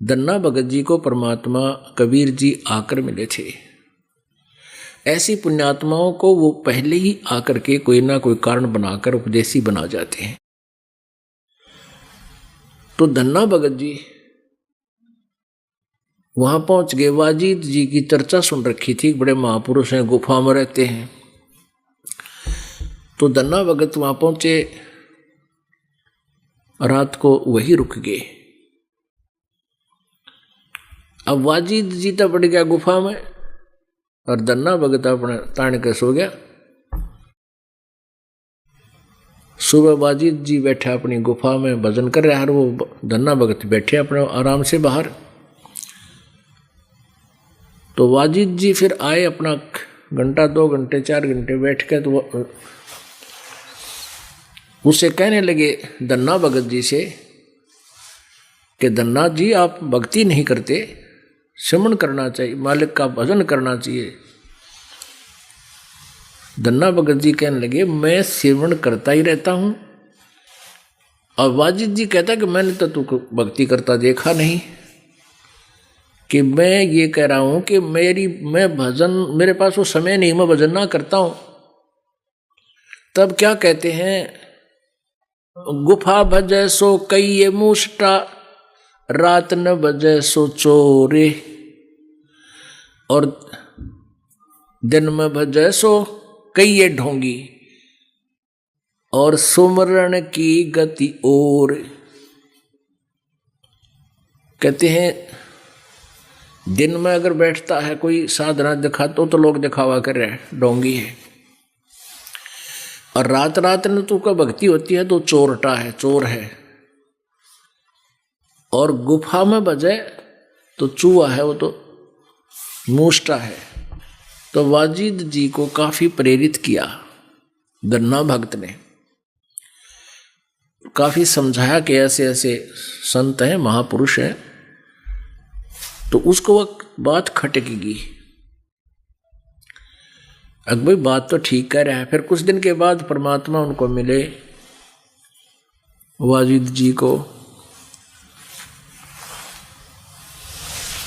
धन्ना भगत जी को परमात्मा कबीर जी आकर मिले थे। ऐसी पुण्यात्माओं को वो पहले ही आकर के कोई ना कोई कारण बनाकर उपदेशी बना जाते हैं। तो धन्ना भगत जी वहां पहुंच गए, वाजिद जी की चर्चा सुन रखी थी, बड़े महापुरुष हैं, गुफा में रहते हैं। तो धन्ना भगत वहां पहुंचे, रात को वही रुक गए। अब वाजिद जी तो पड़ गया गुफा में, और धन्ना भगत अपने तान के सो गया। सुबह वाजिद जी बैठे अपनी गुफा में भजन कर रहे, और वो धन्ना भगत बैठे अपने आराम से बाहर। तो वाजिद जी फिर आए, अपना घंटा 2 घंटे 4 घंटे बैठ के, तो उससे कहने लगे धन्ना भगत जी से कि धन्ना जी आप भक्ति नहीं करते, सिमरन करना चाहिए, मालिक का भजन करना चाहिए। धन्ना भगत जी कहने लगे मैं सिमरन करता ही रहता हूं। और वाजिद जी कहता कि मैंने तो तू भक्ति करता देखा नहीं। कि मैं ये कह रहा हूं कि मैं भजन, मेरे पास वो समय नहीं, मैं भजन ना करता हूं। तब क्या कहते हैं, गुफा भजै सो कई मुष्टा, रात न बजे सो चोरे, और दिन में भजै सो कई ढोंगी, और सुमरण की गति और। कहते हैं दिन में अगर बैठता है कोई साधना दिखाता तो लोग दिखावा कर रहे हैं, ढोंगी है, और रात रात में तो का भक्ति होती है तो चोरटा है, चोर है, और गुफा में बजे तो चूहा है, वो तो मूष्टा है। तो वाजिद जी को काफी प्रेरित किया गन्ना भक्त ने, काफी समझाया कि ऐसे ऐसे संत हैं, महापुरुष हैं, तो उसको वह बात खटकेगी। अब भाई बात तो ठीक कह रहा है। फिर कुछ दिन के बाद परमात्मा उनको मिले, वाजिद जी को,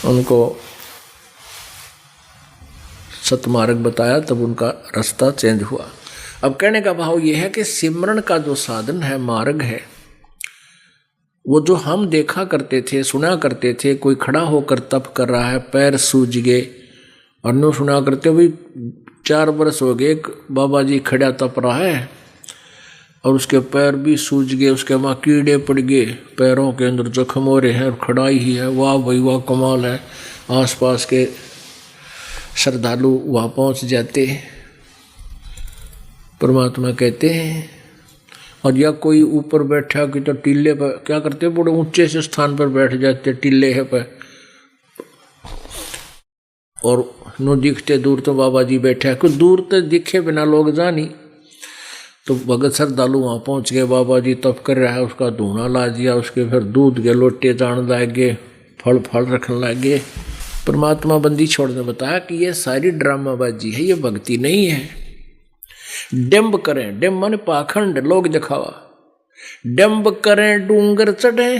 उनको सतमार्ग बताया, तब उनका रास्ता चेंज हुआ। अब कहने का भाव यह है कि सिमरन का जो साधन है, मार्ग है, वो जो हम देखा करते थे, सुना करते थे, कोई खड़ा होकर तप कर रहा है, पैर सूज गए, और नो सुना करते भाई 4 बरस हो गए बाबा जी खड़ा तप रहा है और उसके पैर भी सूज गए, उसके वहाँ कीड़े पड़ गए, पैरों के अंदर जख्म हो रहे हैं और खड़ाई ही है, वाह भाई वाह कमाल है। आसपास के श्रद्धालु वहाँ पहुँच जाते हैं, परमात्मा कहते हैं। और या कोई ऊपर बैठा कि तो टीले पर क्या करते, बड़े ऊंचे से स्थान पर बैठ जाते, टीले है पर, और नो दिखते दूर तो बाबा जी बैठे, कुछ दूर तो दिखे बिना लोग जानी। तो भगत श्रद्धालु वहाँ पहुँच गए, बाबा जी तप कर रहा है, उसका धूना ला दिया, उसके फिर दूध के लोटे जान लागे, फल रखने लगे। परमात्मा बंदी छोड़ने बताया कि ये सारी ड्रामाबाजी है, ये भक्ति नहीं है। डंब करें, डंब माने पाखंड, लोग दिखावा, डंब करें डूंगर चढ़े,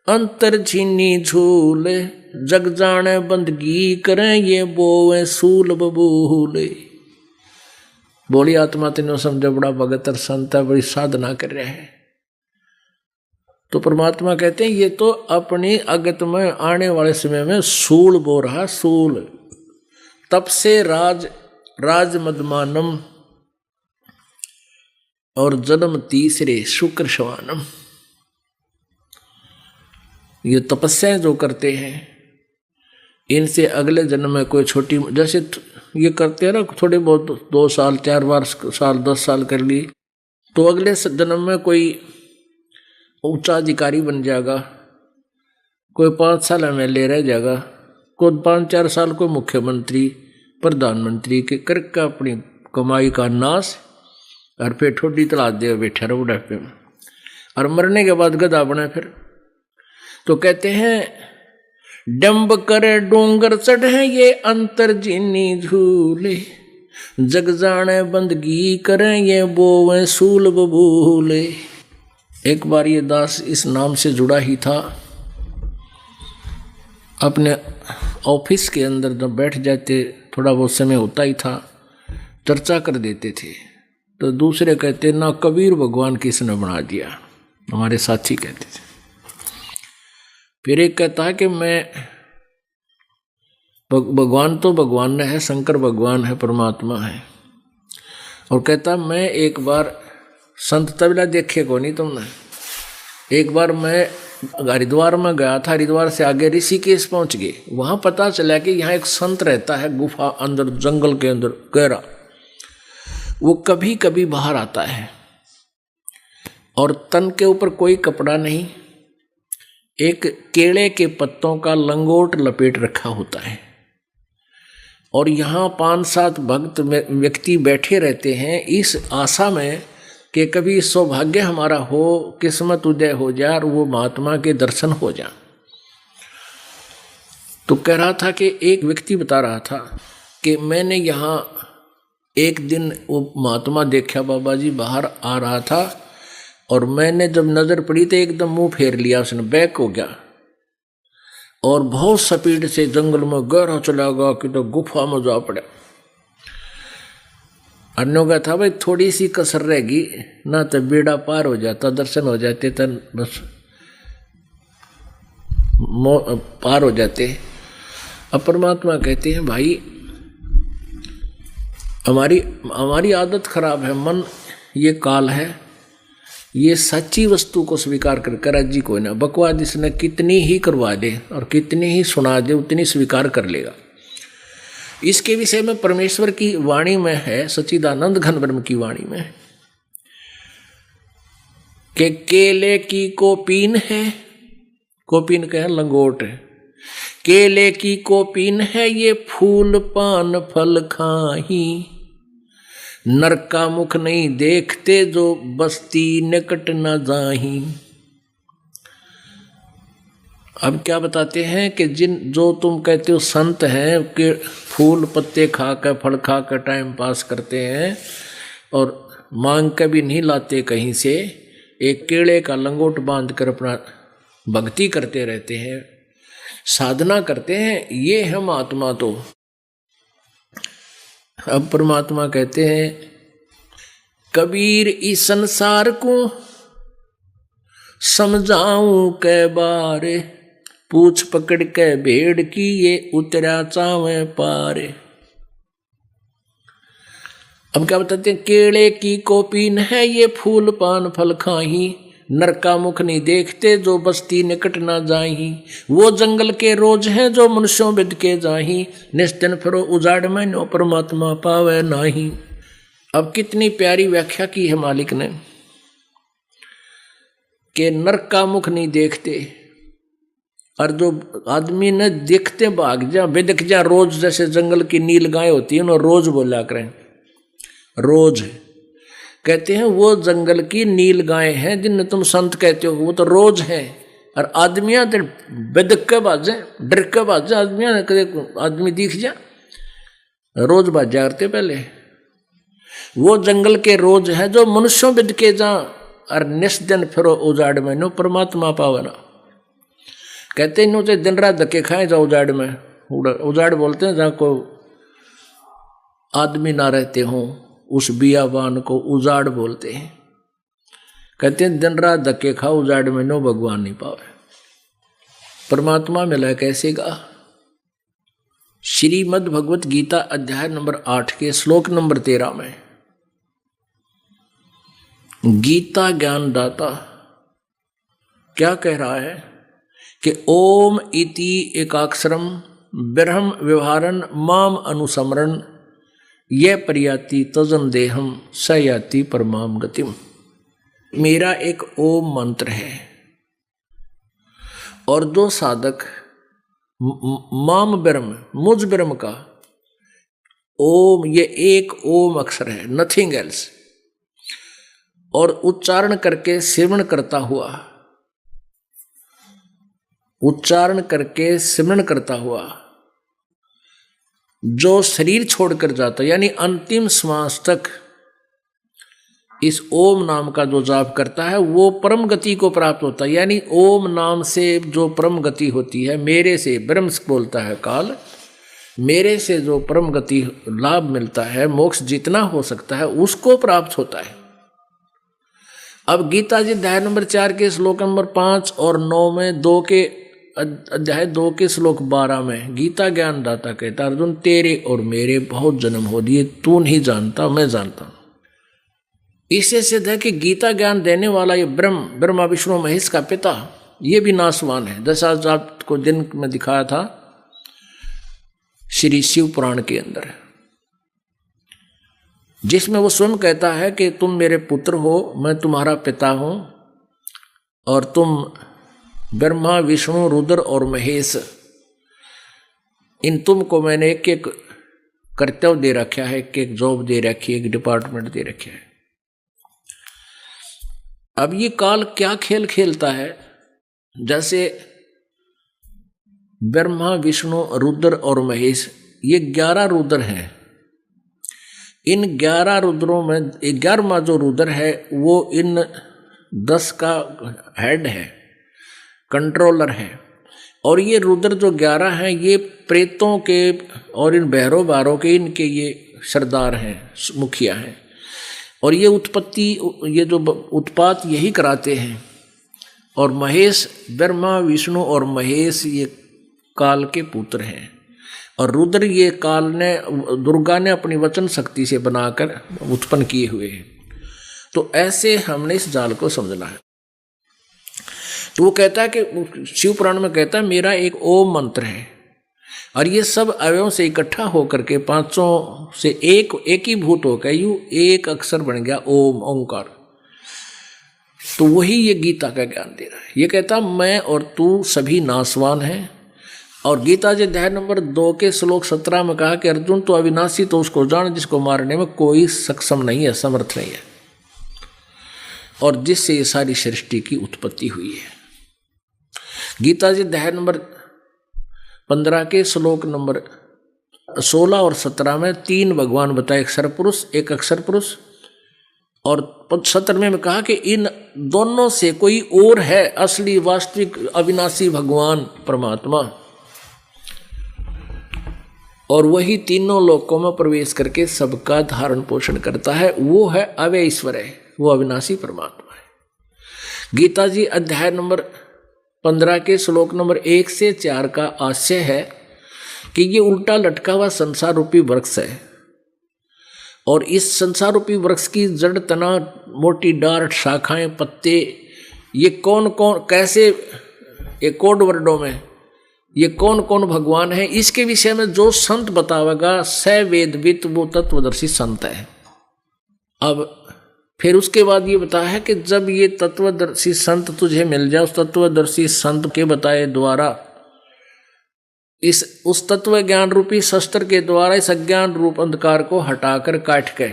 अंतर छीनी झूले, जग जाने बंदगी करें, ये बोवे सूल बबूले। बोली आत्मा तीनों समझे बड़ा भगत और संत है, बड़ी साधना कर रहे हैं। तो परमात्मा कहते हैं ये तो अपनी अगत में आने वाले समय में सूल बो रहा, सूल। तब से राज मदमानम, और जन्म तीसरे शुक्र शवानम। ये तपस्याएं जो करते हैं, इनसे अगले जन्म में कोई छोटी, जैसे ये करते हैं ना थोड़े बहुत 2 साल 4 साल 10 साल कर ली, तो अगले जन्म में कोई ऊंचा अधिकारी बन जाएगा, कोई 5 साल एमएलए रह जाएगा, कोई 5-4 साल को मुख्यमंत्री प्रधानमंत्री के करके अपनी कमाई का नाश, और फिर ठोडी तला दे बैठा रहो बुढ़ापे में, और मरने के बाद गधा बने फिर। तो कहते हैं डंब करे डूंगर चढ़े, ये अंतर जीनी झूले, जग जाने बंदगी करें, ये बोवे सूल बबूले। एक बार ये दास इस नाम से जुड़ा ही था, अपने ऑफिस के अंदर जब बैठ जाते, थोड़ा बहुत समय होता ही था, चर्चा कर देते थे। तो दूसरे कहते ना कबीर भगवान किसने बना दिया, हमारे साथी कहते थे। फिर एक कहता है कि मैं भगवान तो भगवान है, शंकर भगवान है, परमात्मा है। और कहता मैं एक बार संत तबला देखे को नहीं तुमने, एक बार मैं हरिद्वार में गया था, हरिद्वार से आगे ऋषिकेश पहुंच गए, वहां पता चला कि यहाँ एक संत रहता है गुफा अंदर, जंगल के अंदर गहरा, वो कभी कभी बाहर आता है और तन के ऊपर कोई कपड़ा नहीं, एक केले के पत्तों का लंगोट लपेट रखा होता है, और यहाँ 5-7 भक्त व्यक्ति बैठे रहते हैं इस आशा में कि कभी सौभाग्य हमारा हो, किस्मत उदय हो जाए और वो महात्मा के दर्शन हो जाए। तो कह रहा था कि एक व्यक्ति बता रहा था कि मैंने यहाँ एक दिन वो महात्मा देखा, बाबा जी बाहर आ रहा था, और मैंने जब नज़र पड़ी तो एकदम मुंह फेर लिया उसने, बैक हो गया, और बहुत स्पीड से जंगल में गहरा चला गया कि तो गुफा में जा पड़ा। अन्यों का था भाई थोड़ी सी कसर रहेगी ना तो बेड़ा पार हो जाता, दर्शन हो जाते तो बस पार हो जाते। अब परमात्मा कहते हैं भाई हमारी आदत खराब है, मन ये काल है, ये सच्ची वस्तु को स्वीकार कर राजी कोई ना। बकवाद इसने कितनी ही करवा दे और कितनी ही सुना दे उतनी स्वीकार कर लेगा। इसके विषय में परमेश्वर की वाणी में है, सच्चिदानंद घन ब्रह्म की वाणी में कि केले की कोपीन है, कोपीन का है लंगोट है, केले की कोपीन है ये फूल पान फल खाही, नरक का मुख नहीं देखते जो बस्ती निकट न जाही। अब क्या बताते हैं कि जो तुम कहते हो संत हैं कि फूल पत्ते खा कर फल खा कर टाइम पास करते हैं और मांग के भी नहीं लाते कहीं से, एक केले का लंगोट बांध कर अपना भक्ति करते रहते हैं, साधना करते हैं, ये है महात्मा। तो अब परमात्मा कहते हैं कबीर इस संसार को समझाऊं कै बारे, पूछ पकड़ के भेड़ की ये उतरा चावे पारे। अब क्या बताते हैं केले की कोपीन है ये फूल पान फल खाही, नरक का मुख नहीं देखते जो बस्ती निकट ना जाही, वो जंगल के रोज हैं जो मनुष्यों बिद के जाही, निस्तिन फिरो उजाड़ में नो परमात्मा पावे नाही। अब कितनी प्यारी व्याख्या की है मालिक ने कि नरक का मुख नहीं देखते, और जो आदमी ने देखते भाग जा बेदक जा रोज, जैसे जंगल की नील गाय होती है ना रोज बोला करें, रोज कहते हैं वो जंगल की नील गाय हैं जिन्हें तुम संत कहते हो, वो तो रोज हैं। और आदमियां तो बेदक के बाजे डर के बाजे, आदमियां कदे आदमी दिख जा रोज बाजा करते पहले, वो जंगल के रोज है जो मनुष्यों बिद के जा, और निस्दिन फिरो उजाड़ में नो परमात्मा पावना। कहते हैं नो तो दिन रात धक्के खाए जाओ उजाड़ में, उजाड़ बोलते हैं जहाँ को आदमी ना रहते हों उस बियाबान को उजाड़ बोलते हैं। कहते हैं दिन रात धक्के खाओ उजाड़ में नो भगवान नहीं पावे। परमात्मा मिला कैसे गा? श्रीमद् भगवत गीता अध्याय नंबर 8 के श्लोक नंबर 13 में गीता ज्ञान दाता क्या कह रहा है कि ओम इति एकाक्षरम ब्रह्म व्यवहारन माम अनुसमरण ये प्रयाति तजन देहम सयाति परमाम गतिम। मेरा एक ओम मंत्र है और जो साधक माम ब्रह्म मुझ ब्रह्म का ओम, ये एक ओम अक्षर है, नथिंग एल्स, और उच्चारण करके सिमरण करता हुआ, उच्चारण करके सिमरण करता हुआ जो शरीर छोड़कर जाता यानी अंतिम श्वास तक इस ओम नाम का जो जाप करता है वो परम गति को प्राप्त होता है। यानी ओम नाम से जो परम गति होती है, मेरे से ब्रह्म बोलता है काल, मेरे से जो परम गति लाभ मिलता है, मोक्ष जितना हो सकता है उसको प्राप्त होता है। अब गीता जी अध्याय नंबर 4 के श्लोक नंबर 5 और 9 में अध्याय 2 के श्लोक 12 में गीता ज्ञान दाता कहता अर्जुन तेरे और मेरे बहुत जन्म हो दिए, तू नहीं जानता मैं जानता हूं। इससे सिद्ध है कि गीता ज्ञान देने वाला ये ब्रह्मा विष्णु महेश का पिता ये भी नासवान है। जैसा आपको दिन में दिखाया था श्री शिव पुराण के अंदर, जिसमें वो स्वयं कहता है कि तुम मेरे पुत्र हो, मैं तुम्हारा पिता हूं, और तुम ब्रह्मा विष्णु रुद्र और महेश, इन तुमको मैंने एक एक कर्तव्य दे रखा है, एक एक जॉब दे रखी है, एक डिपार्टमेंट दे रखा है। अब ये काल क्या खेल खेलता है, जैसे ब्रह्मा विष्णु रुद्र और महेश ये 11 रुद्र हैं। इन 11 रुद्रों में 11वां जो रुद्र है वो इन 10 का हेड है, कंट्रोलर है, और ये रुद्र जो 11 हैं ये प्रेतों के और इन भैरव बारों के इनके ये सरदार हैं, मुखिया हैं। और ये ये जो उत्पात यही कराते हैं। और महेश, ब्रह्मा विष्णु और महेश ये काल के पुत्र हैं। और रुद्र ये काल ने, दुर्गा ने अपनी वचन शक्ति से बनाकर उत्पन्न किए हुए हैं। तो ऐसे हमने इस जाल को समझना है। तो वो कहता है कि शिव पुराण में कहता है मेरा एक ओम मंत्र है और ये सब अवयवों से इकट्ठा होकर के पांचों से एक ही भूत होकर यूं एक अक्षर बन गया ओम, ओंकार। तो वही ये गीता का ज्ञान दे रहा है। ये कहता मैं और तू सभी नासवान हैं। और गीता जी अध्याय नंबर 2 के श्लोक 17 में कहा कि अर्जुन तो अविनाशी तो उसको जान जिसको मारने में कोई सक्षम नहीं है, समर्थ नहीं है, और जिससे ये सारी सृष्टि की उत्पत्ति हुई है। गीता जी अध्याय नंबर 15 के श्लोक नंबर 16 और 17 में 3 भगवान बताए, एक सरपुरुष एक अक्षर पुरुष। और 17वें में कहा कि इन दोनों से कोई और है असली वास्तविक अविनाशी भगवान परमात्मा, और वही तीनों लोकों में प्रवेश करके सबका धारण पोषण करता है। वो है अव्यय ईश्वर है, वो अविनाशी परमात्मा है। गीता जी अध्याय नंबर 15 के श्लोक नंबर 1 से 4 का आशय है कि ये उल्टा लटका हुआ संसार रूपी वृक्ष है, और इस संसार रूपी वृक्ष की जड़, तना, मोटी डार, शाखाएं, पत्ते, ये कौन कौन कैसे, एक कोड वर्डों में ये कौन कौन भगवान है, इसके विषय में जो संत बतावेगा स वेदवित वो तत्वदर्शी संत है। अब फिर उसके बाद ये बताया है कि जब ये तत्वदर्शी संत तुझे मिल जाए, उस तत्वदर्शी संत के बताए द्वारा उस तत्व ज्ञान रूपी शस्त्र के द्वारा इस अज्ञान रूप अंधकार को हटाकर काट के,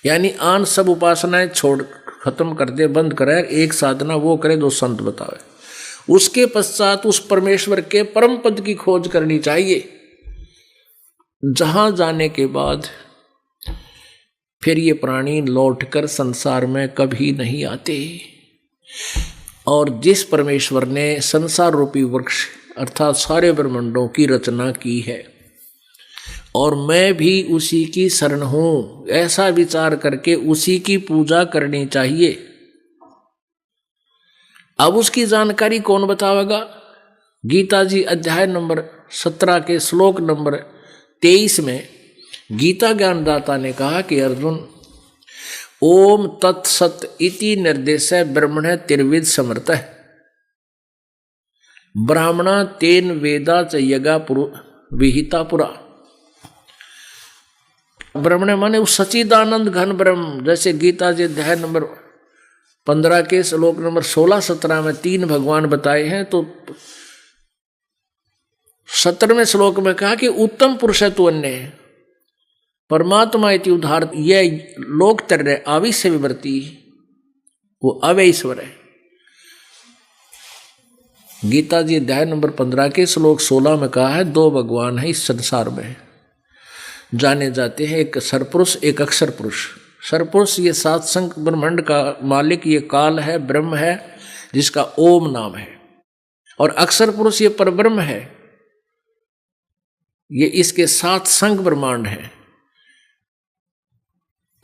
यानी आन सब उपासनाएं छोड़ खत्म कर दे, बंद करे, एक साधना वो करे जो संत बतावे। उसके पश्चात उस परमेश्वर के परम पद की खोज करनी चाहिए, जहां जाने के बाद फिर ये प्राणी लौटकर संसार में कभी नहीं आते। और जिस परमेश्वर ने संसार रूपी वृक्ष अर्थात सारे ब्रह्मांडों की रचना की है, और मैं भी उसी की शरण हूं, ऐसा विचार करके उसी की पूजा करनी चाहिए। अब उसकी जानकारी कौन बतावेगा? गीता जी अध्याय नंबर 17 के श्लोक नंबर 23 में गीता ज्ञानदाता ने कहा कि अर्जुन, ओम तत्सत इति निर्देश ब्रह्मण त्रिविद समर्थ ब्राह्मणा तेन वेदा च यगा विहिता पुरा। ब्रह्मण माने उस सच्चिदानंद घन ब्रह्म, जैसे गीता जी अध्याय नंबर 15 के श्लोक नंबर 16-17 में 3 भगवान बताए हैं, तो 17वें श्लोक में कहा कि उत्तम पुरुष है तू अन्य है, परमात्मा इति उदाहरण, यह लोक तरह आविश्य विवर्ती, वो अव्यय ईश्वर है। गीता जी अध्याय नंबर 15 के श्लोक 16 में कहा है 2 भगवान है इस संसार में जाने जाते हैं, एक सरपुरुष एक अक्षर पुरुष। सरपुरुष ये 7 संख ब्रह्मांड का मालिक, ये काल है, ब्रह्म है जिसका ओम नाम है, और अक्षर पुरुष ये परब्रह्म है, ये इसके 7 संख ब्रह्मांड है,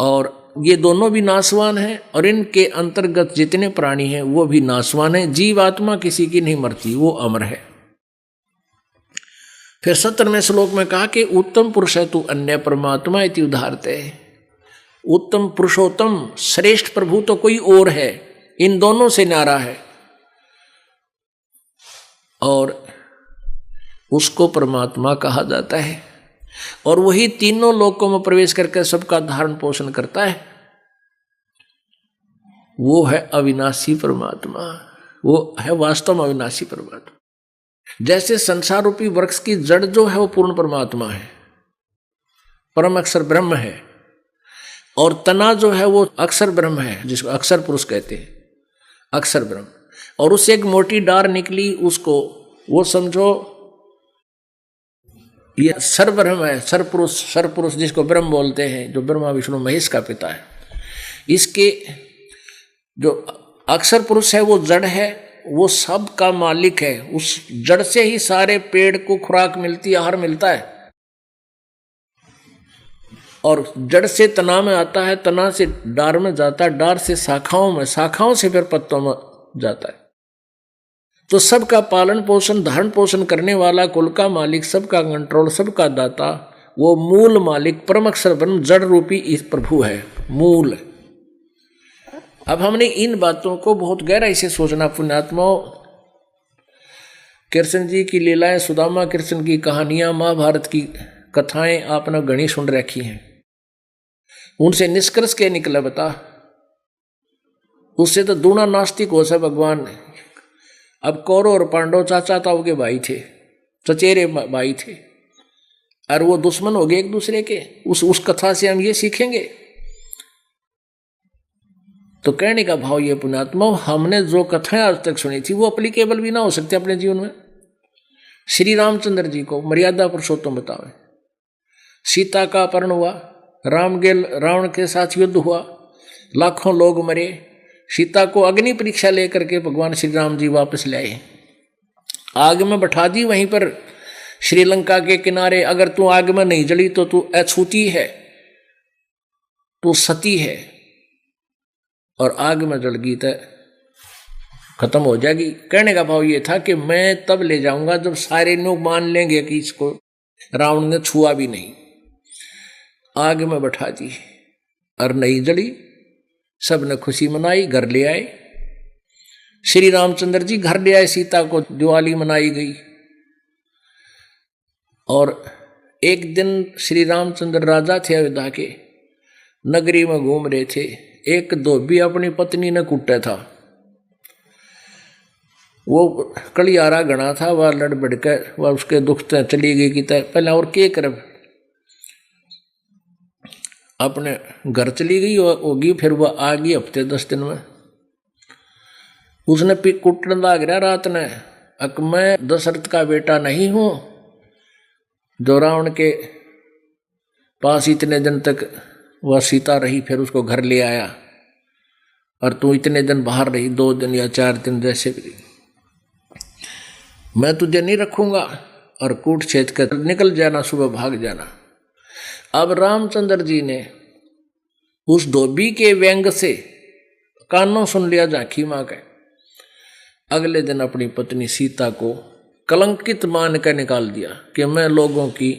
और ये दोनों भी नाशवान हैं, और इनके अंतर्गत जितने प्राणी हैं वो भी नाशवान हैं। जीव आत्मा किसी की नहीं मरती, वो अमर है। फिर 17वें श्लोक में कहा कि उत्तम पुरुष है तू अन्य परमात्मा इति उदाहरते, उत्तम पुरुषोत्तम श्रेष्ठ प्रभु तो कोई और है, इन दोनों से न्यारा है, और उसको परमात्मा कहा जाता है, और वही तीनों लोकों में प्रवेश करके सबका धारण पोषण करता है। वो है अविनाशी परमात्मा, वो है वास्तव में अविनाशी परमात्मा। जैसे संसार रूपी वृक्ष की जड़ जो है वो पूर्ण परमात्मा है, परम अक्षर ब्रह्म है, और तना जो है वो अक्षर ब्रह्म है, जिसको अक्षर पुरुष कहते हैं, अक्षर ब्रह्म। और उससे एक मोटी डार निकली, उसको वो समझो ये सर्वब्रह्म है, सरपुरुष जिसको ब्रह्म बोलते हैं, जो ब्रह्मा विष्णु महेश का पिता है। इसके जो अक्षर पुरुष है वो जड़ है, वो सब का मालिक है। उस जड़ से ही सारे पेड़ को खुराक मिलती है, आहार मिलता है। और जड़ से तना में आता है, तना से डार में जाता है, डार से शाखाओं में, शाखाओं से फिर पत्तों में जाता है। तो सबका पालन पोषण धारण पोषण करने वाला, कुल का मालिक, सबका कंट्रोल, सबका दाता, वो मूल मालिक परम अक्षर ब्रह्म जड़ रूपी इस प्रभु है, मूल। अब हमने इन बातों को बहुत गहराई से सोचना। पुण्यात्माओं, कृष्ण जी की लीलाएं, सुदामा कृष्ण की कहानियां, महाभारत की कथाएं आपने घनी सुन रखी हैं। उनसे निष्कर्ष क्या निकला बता? उससे तो दूना नास्तिक हो सा भगवान। अब कौरव और पांडव चाचा ताऊ के भाई थे, चचेरे भाई थे, और वो दुश्मन हो गए एक दूसरे के। उस कथा से हम ये सीखेंगे। तो कहने का भाव ये पुण्यात्मा, हमने जो कथाएं आज तक सुनी थी वो अप्लीकेबल भी ना हो सकते अपने जीवन में। श्री रामचंद्र जी को मर्यादा पुरुषोत्तम बतावे, सीता का अपहरण हुआ, रावण के साथ युद्ध हुआ, लाखों लोग मरे, सीता को अग्नि परीक्षा लेकर के भगवान श्री राम जी वापस ले आए, आग में बैठा दी वहीं पर श्रीलंका के किनारे। अगर तू आग में नहीं जली तो तू अछूती है, तू सती है, और आग में जल गई तो खत्म हो जाएगी। कहने का भाव ये था कि मैं तब ले जाऊंगा जब सारे लोग मान लेंगे कि इसको रावण ने छुआ भी नहीं। आग में बैठा दी और नहीं जली, सब ने खुशी मनाई, घर ले आए। श्री रामचंद्र जी घर ले आए, सीता को दिवाली मनाई गई। और एक दिन श्री रामचंद्र राजा थे अयोध्या के, नगरी में घूम रहे थे। एक धोबी अपनी पत्नी ने कूटा था, वो कलियारा गणा था, वह लड़ बढ़ कर वह उसके दुख से चली गई कि पहले और के कर अपने घर चली गई होगी, फिर वह आ गई हफ्ते 10 दिन में। उसने कुटने लग रहा रात ने, अक मैं दशरथ का बेटा नहीं हूं जो रावण के पास इतने दिन तक वह सीता रही, फिर उसको घर ले आया, और तू इतने दिन बाहर रही, 2 दिन या 4 दिन जैसे भी, मैं तुझे नहीं रखूंगा, और कूट छेद कर निकल जाना, सुबह भाग जाना। अब रामचंद्र जी ने उस धोबी के व्यंग से कानों सुन लिया झांकी मां के। अगले दिन अपनी पत्नी सीता को कलंकित मान कर निकाल दिया कि मैं लोगों की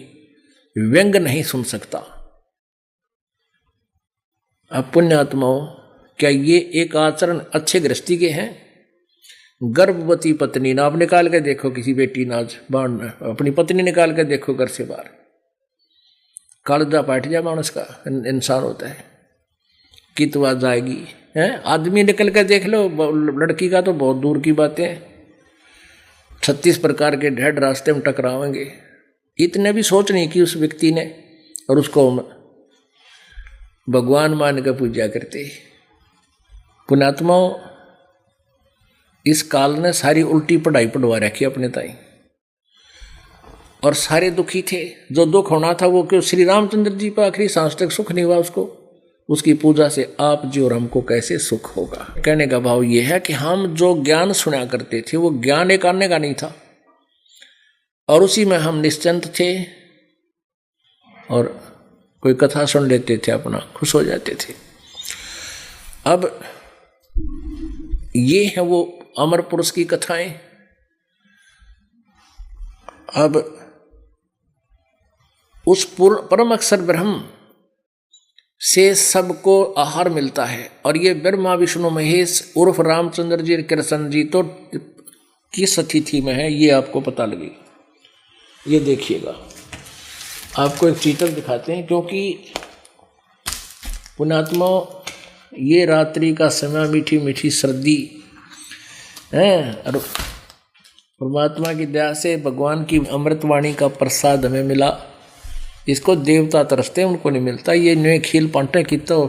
व्यंग नहीं सुन सकता। अब पुण्यात्माओं, क्या ये एक आचरण अच्छे गृहस्थी के हैं? गर्भवती पत्नी ना, आप निकाल के देखो, किसी बेटी नाज बाढ़ अपनी पत्नी निकाल के देखो घर से बाहर, कालजा पाट जाए मानस का, इंसान होता है कि तो आ जाएगी है। आदमी निकल कर देख लो, लड़की का तो बहुत दूर की बातें, 36 प्रकार के ढेर रास्ते में टकरावेंगे। इतने भी सोच नहीं की उस व्यक्ति ने, और उसको भगवान मान कर पूजा करते। पुण्यात्माओं, इस काल ने सारी उल्टी पढ़ाई पढ़वा रखी अपने ताई, और सारे दुखी थे। जो दुख होना था वो क्यों? श्री रामचंद्र जी पर आखिरी सांस तक सुख नहीं हुआ उसको, उसकी पूजा से आप जी और हमको कैसे सुख होगा? कहने का भाव ये है कि हम जो ज्ञान सुना करते थे वो ज्ञान एक आने का नहीं था, और उसी में हम निश्चिंत थे, और कोई कथा सुन लेते थे, अपना खुश हो जाते थे। अब ये है वो अमर पुरुष की कथाएं। अब उस परम अक्षर ब्रह्म से सबको आहार मिलता है, और ये ब्रह्मा विष्णु महेश उर्फ रामचंद्र जी कृष्ण जी तो किस अतिथि में है ये आपको पता लगेगा। ये देखिएगा, आपको एक चित्र दिखाते हैं, क्योंकि पुण्यात्मा ये रात्रि का समय, मीठी मीठी सर्दी है, और परमात्मा की दया से भगवान की अमृतवाणी का प्रसाद हमें मिला। इसको देवता तरसते, उनको नहीं मिलता। ये नए खील पांटे की तो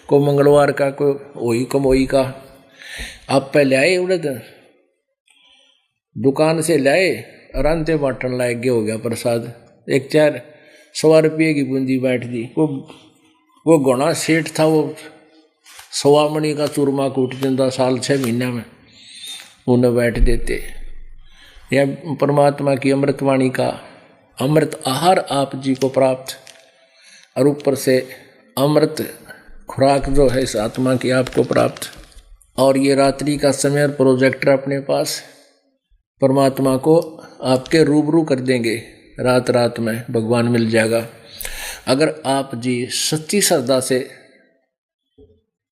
को मंगलवार का, को वही को मोई का आप पहले आए उड़द दुकान से लाए, अरानते बांटन लायक हो गया प्रसाद। एक 400 रुपये की बूंदी बैठ दी। वो घोड़ा सेठ था, वो 1.25 मणि का चूरमा कूट देता साल 6 महीने में, उन्हें बैठ देते, या परमात्मा की अमृतवाणी का अमृत आहार आप जी को प्राप्त, और ऊपर से अमृत खुराक जो है इस आत्मा की आपको प्राप्त। और ये रात्रि का समय और प्रोजेक्टर अपने पास, परमात्मा को आपके रूबरू कर देंगे, रात रात में भगवान मिल जाएगा। अगर आप जी सच्ची श्रद्धा से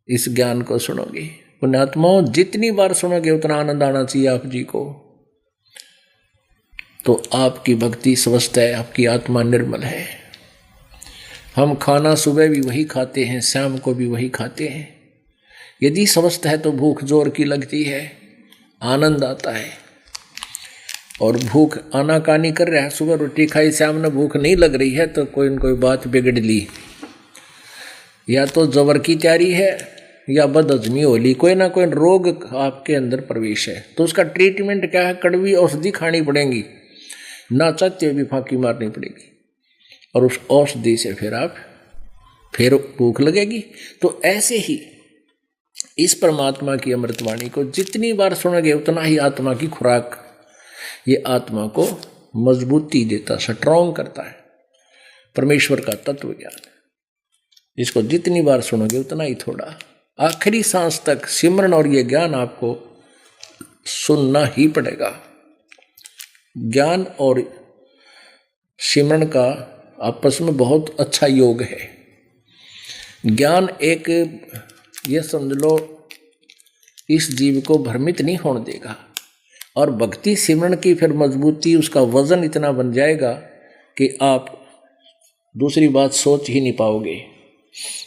इस ज्ञान को सुनोगे, पुण्यात्माओं जितनी बार सुनोगे उतना आनंद आना चाहिए आप जी को, तो आपकी भक्ति स्वस्थ है, आपकी आत्मा निर्मल है। हम खाना सुबह भी वही खाते हैं, शाम को भी वही खाते हैं। यदि स्वस्थ है तो भूख जोर की लगती है, आनंद आता है। और भूख आनाकानी कर रहा है, सुबह रोटी खाई, शाम में भूख नहीं लग रही है, तो कोई न कोई बात बिगड़ ली, या तो जबर की तैयारी है या बदहजमी हो ली, कोई ना कोई रोग आपके अंदर प्रवेश है। तो उसका ट्रीटमेंट क्या है? कड़वी औषधि खानी पड़ेगी, ना चाहते हुए भी फांकी मारनी पड़ेगी, और उस औषधि से फिर भूख लगेगी। तो ऐसे ही इस परमात्मा की अमृतवाणी को जितनी बार सुनोगे उतना ही आत्मा की खुराक, ये आत्मा को मजबूती देता, स्ट्रॉन्ग करता है। परमेश्वर का तत्व ज्ञान, इसको जितनी बार सुनोगे उतना ही थोड़ा, आखिरी सांस तक सिमरन और ये ज्ञान आपको सुनना ही पड़ेगा। ज्ञान और सिमरन का आपस में बहुत अच्छा योग है। ज्ञान एक, ये समझ लो, इस जीव को भ्रमित नहीं होने देगा, और भक्ति सिमरन की फिर मजबूती, उसका वजन इतना बन जाएगा कि आप दूसरी बात सोच ही नहीं पाओगे,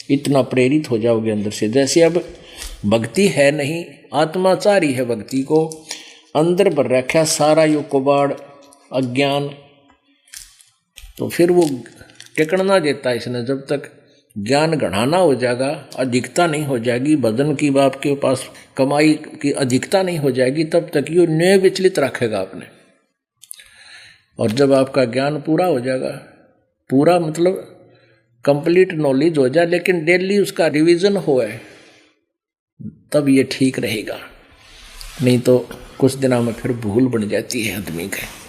इतना प्रेरित हो जाओगे अंदर से। जैसे अब भक्ति है नहीं, आत्मा चाह रही है भक्ति को, अंदर भर रखा सारा यो कबाड़ अज्ञान, तो फिर वो टिकना देता इसने। जब तक ज्ञान घटाना हो जाएगा, अधिकता नहीं हो जाएगी, भजन की आपके पास कमाई की अधिकता नहीं हो जाएगी, तब तक ये न्याय विचलित रखेगा आपने। और जब आपका ज्ञान पूरा हो जाएगा, पूरा मतलब कंप्लीट नॉलेज हो जाए, लेकिन डेली उसका रिवीजन हो, तब ये ठीक रहेगा। नहीं तो कुछ दिनों में फिर भूल बन जाती है आदमी के।